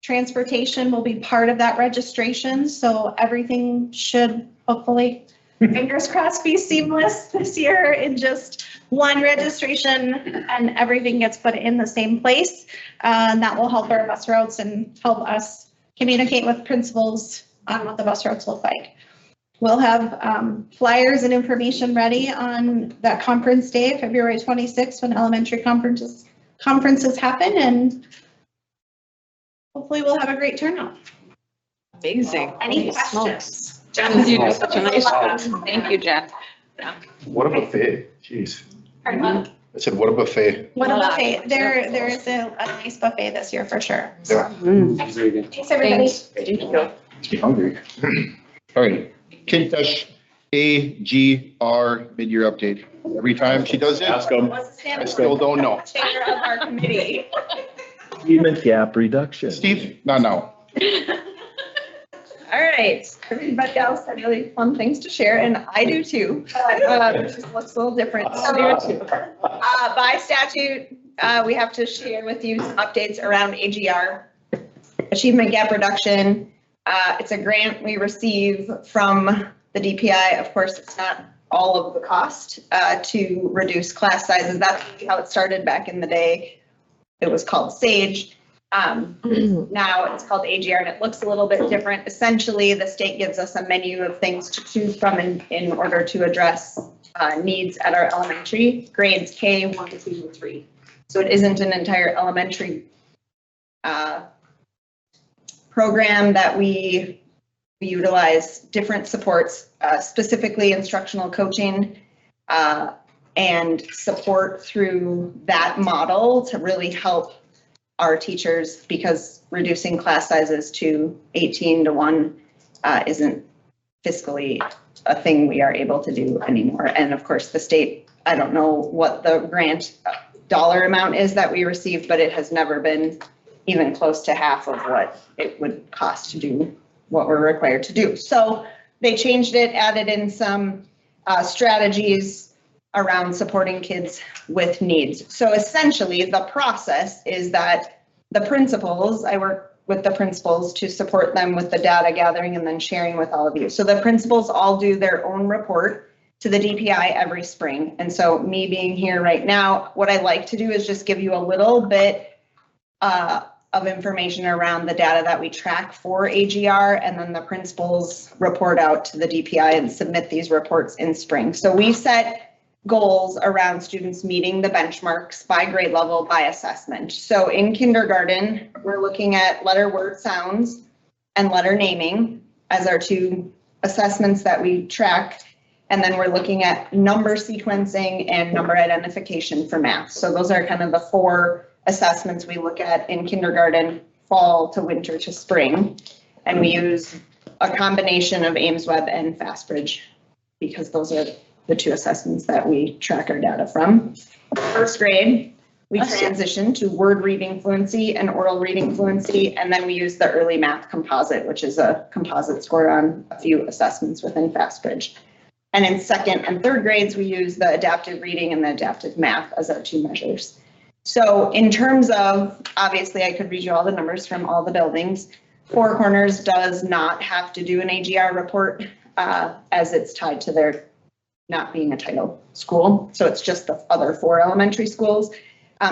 Transportation will be part of that registration, so everything should hopefully, fingers crossed, be seamless this year in just one registration, and everything gets put in the same place. And that will help our bus routes and help us communicate with principals on what the bus routes look like. We'll have flyers and information ready on that conference day, February 26th, when elementary conferences happen, and hopefully we'll have a great turnout. Amazing. Any questions? Jen, you do such a nice job. Thank you, Jen. What a buffet, jeez. Pardon? I said, what a buffet. What a buffet. There is a nice buffet this year for sure. Yeah. Very good. Thanks, everybody. Thank you. I'm hungry. All right, Kintush AGR mid-year update. Every time she does it, Ask them. I still don't know. Chair of our committee. Achievement gap reduction. Steve, not now. All right, everybody else had really fun things to share, and I do too. It just looks a little different. By statute, we have to share with you some updates around AGR, Achievement Gap Reduction. It's a grant we receive from the DPI. Of course, it's not all of the cost to reduce class sizes. That's how it started back in the day. It was called SAGE. Now it's called AGR, and it looks a little bit different. Essentially, the state gives us a menu of things to choose from in order to address needs at our elementary grades K, 1, 2, and 3. So it isn't an entire elementary program that we utilize different supports, specifically instructional coaching and support through that model to really help our teachers, because reducing class sizes to 18 to 1 isn't fiscally a thing we are able to do anymore. And of course, the state, I don't know what the grant dollar amount is that we received, but it has never been even close to half of what it would cost to do what we're required to do. So they changed it, added in some strategies around supporting kids with needs. So essentially the process is that the principals, I work with the principals to support them with the data gathering and then sharing with all of you. So the principals all do their own report to the DPI every spring. And so me being here right now, what I like to do is just give you a little bit of information around the data that we track for AGR, and then the principals report out to the DPI and submit these reports in spring. So we set goals around students meeting the benchmarks by grade level, by assessment. So in kindergarten, we're looking at letter word sounds and letter naming as our 2 assessments that we track. And then we're looking at number sequencing and number identification for math. So those are kind of the 4 assessments we look at in kindergarten, fall to winter to spring. And we use a combination of Ames Web and FastBridge because those are the 2 assessments that we track our data from. First grade, we transition to word reading fluency and oral reading fluency, and then we use the early math composite, which is a composite score on a few assessments within FastBridge. And in 2nd and 3rd grades, we use the adaptive reading and the adaptive math as our 2 measures. So in terms of, obviously I could read you all the numbers from all the buildings. Four Corners does not have to do an AGR report as it's tied to their not being a title school. So it's just the other 4 elementary schools.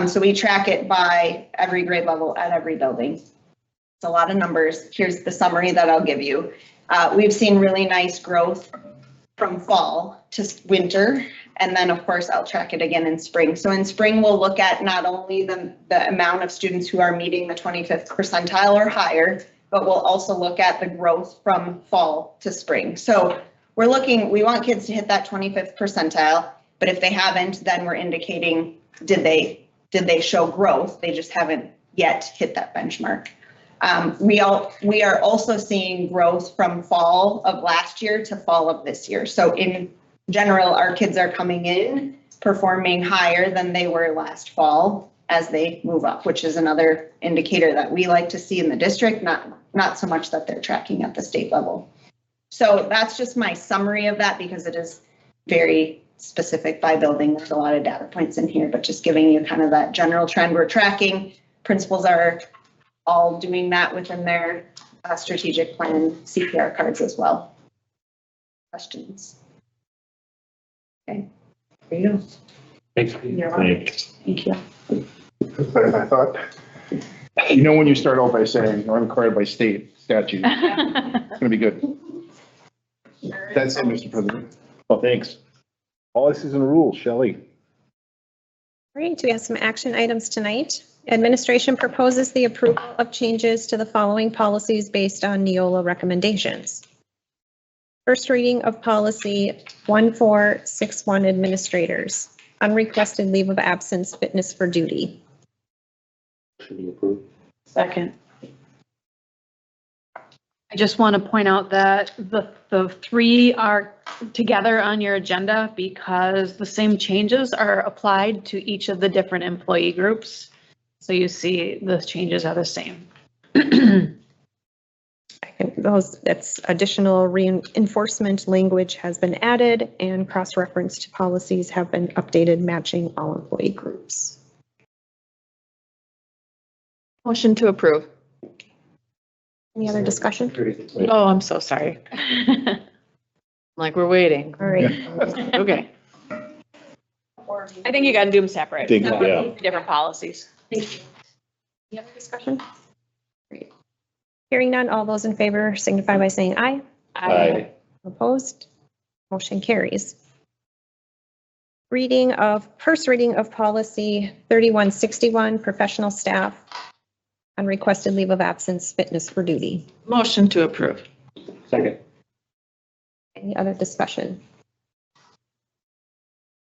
So we track it by every grade level at every building. It's a lot of numbers. Here's the summary that I'll give you. We've seen really nice growth from fall to winter. And then, of course, I'll track it again in spring. So in spring, we'll look at not only the amount of students who are meeting the 25th percentile or higher, but we'll also look at the growth from fall to spring. So we want kids to hit that 25th percentile, but if they haven't, then we're indicating, did they show growth? They just haven't yet hit that benchmark. We are also seeing growth from fall of last year to fall of this year. So in general, our kids are coming in performing higher than they were last fall as they move up, which is another indicator that we like to see in the district, not so much that they're tracking at the state level. So that's just my summary of that because it is very specific by building. There's a lot of data points in here, but just giving you kind of that general trend we're tracking. Principals are all doing that within their strategic plan CPR cards as well. Questions? Okay, there you go. Thanks. Thank you. I thought, when you start out by saying, I'm required by state statute, it's gonna be good. That's it, Mr. President. Well, thanks. Policies and rules, Shelley. Great, we have some action items tonight. Administration proposes the approval of changes to the following policies based on Neola recommendations. First reading of policy 1461, administrators, unrequested leave of absence, fitness for duty. Should be approved. Second. I just want to point out that the three are together on your agenda because the same changes are applied to each of the different employee groups. So you see the changes are the same. That's additional reinforcement language has been added and cross-referenced policies have been updated matching all employee groups. Motion to approve. Any other discussion? Oh, I'm so sorry. Like we're waiting. All right. Okay. I think you got to do them separate. Yeah. Different policies. Thank you. Any other discussion? Great. Hearing none, all those in favor signify by saying aye. Aye. Opposed? Motion carries. First reading of policy 3161, professional staff, unrequested leave of absence, fitness for duty. Motion to approve. Second. Any other discussion?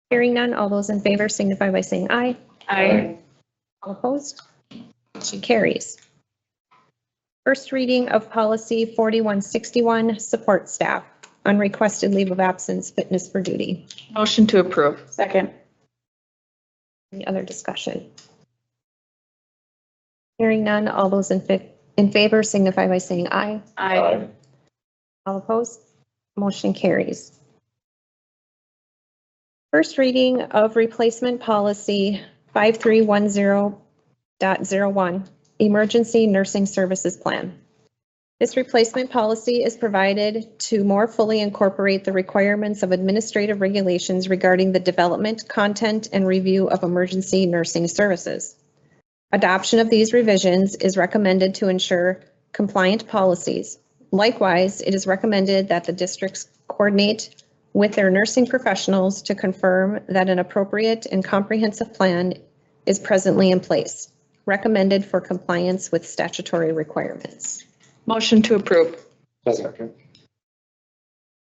Hearing none, all those in favor signify by saying aye. Aye. All opposed? Motion carries. First reading of policy 4161, support staff, unrequested leave of absence, fitness for duty. Motion to approve. Second. Any other discussion? Hearing none, all those in favor signify by saying aye. Aye. All opposed? Motion carries. First reading of replacement policy 5310.01, emergency nursing services plan. This replacement policy is provided to more fully incorporate the requirements of administrative regulations regarding the development, content, and review of emergency nursing services. Adoption of these revisions is recommended to ensure compliant policies. Likewise, it is recommended that the districts coordinate with their nursing professionals to confirm that an appropriate and comprehensive plan is presently in place, recommended for compliance with statutory requirements. Motion to approve. Second.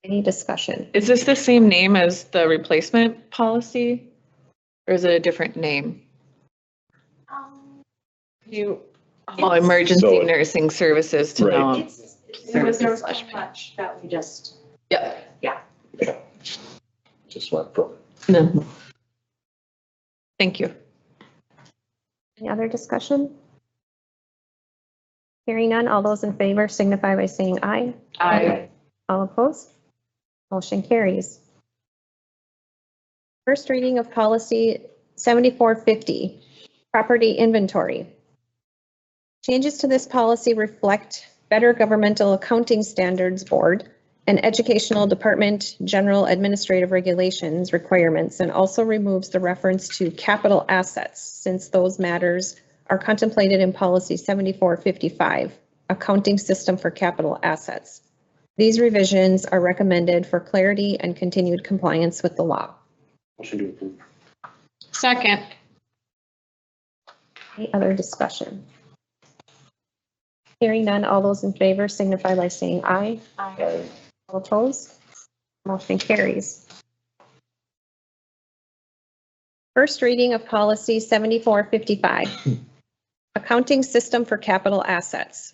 Any discussion? Is this the same name as the replacement policy? Or is it a different name? Emergency nursing services to know. There was so much that we just. Yeah. Just went from. No. Thank you. Any other discussion? Hearing none, all those in favor signify by saying aye. Aye. All opposed? Motion carries. First reading of policy 7450, property inventory. Changes to this policy reflect Better Governmental Accounting Standards Board and Educational Department General Administrative Regulations requirements, and also removes the reference to capital assets since those matters are contemplated in policy 7455, accounting system for capital assets. These revisions are recommended for clarity and continued compliance with the law. Motion to approve. Second. Any other discussion? Hearing none, all those in favor signify by saying aye. Aye. All opposed? Motion carries. First reading of policy 7455, accounting system for capital assets.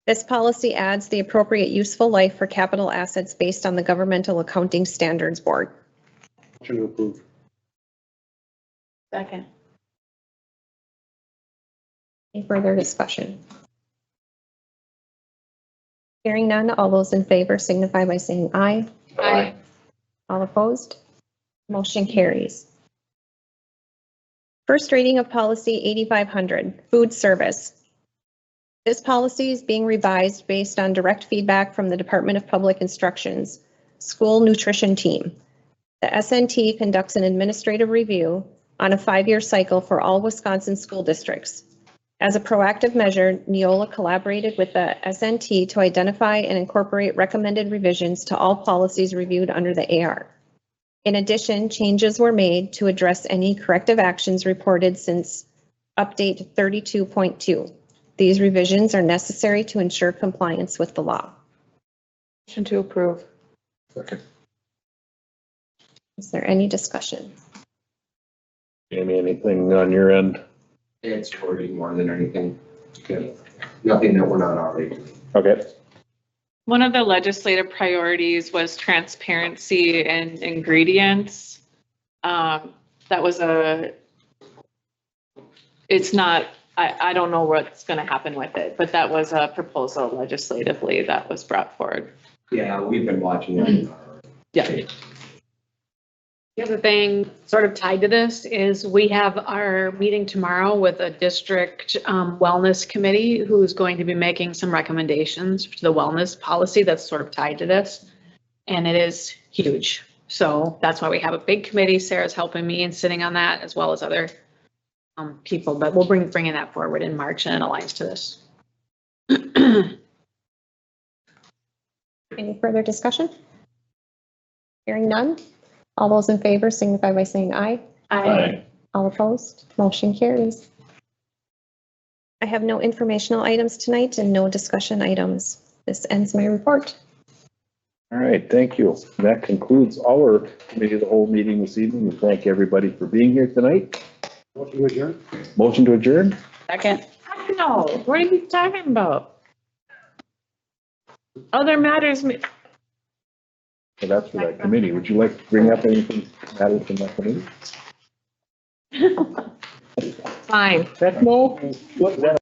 This policy adds the appropriate useful life for capital assets based on the Governmental Accounting Standards Board. Motion to approve. Second. Any further discussion? Hearing none, all those in favor signify by saying aye. Aye. All opposed? Motion carries. First reading of policy 8500, food service. This policy is being revised based on direct feedback from the Department of Public Instruction's school nutrition team. The SNT conducts an administrative review on a 5-year cycle for all Wisconsin school districts. As a proactive measure, Neola collaborated with the SNT to identify and incorporate recommended revisions to all policies reviewed under the AR. In addition, changes were made to address any corrective actions reported since update 32.2. These revisions are necessary to ensure compliance with the law. Motion to approve. Second. Is there any discussion? Jamie, anything on your end? It's wording more than anything. Okay. Nothing that we're not already doing. Okay. One of the legislative priorities was transparency and ingredients. That was it's not, I don't know what's going to happen with it, but that was a proposal legislatively that was brought forward. Yeah, we've been watching that. Yeah. The other thing sort of tied to this is we have our meeting tomorrow with a district wellness committee who's going to be making some recommendations to the wellness policy that's sort of tied to this. And it is huge. So that's why we have a big committee. Sarah's helping me and sitting on that as well as other people, but we'll bringing that forward in March and it aligns to this. Any further discussion? Hearing none. All those in favor signify by saying aye. Aye. All opposed? Motion carries. I have no informational items tonight and no discussion items. This ends my report. All right, thank you. That concludes our committee of the whole meeting this evening. We thank everybody for being here tonight. Motion to adjourn. Motion to adjourn? Second. No, what are you talking about? Other matters. So that's for that committee. Would you like to bring up anything that matters from that committee? Fine. Heck no. What?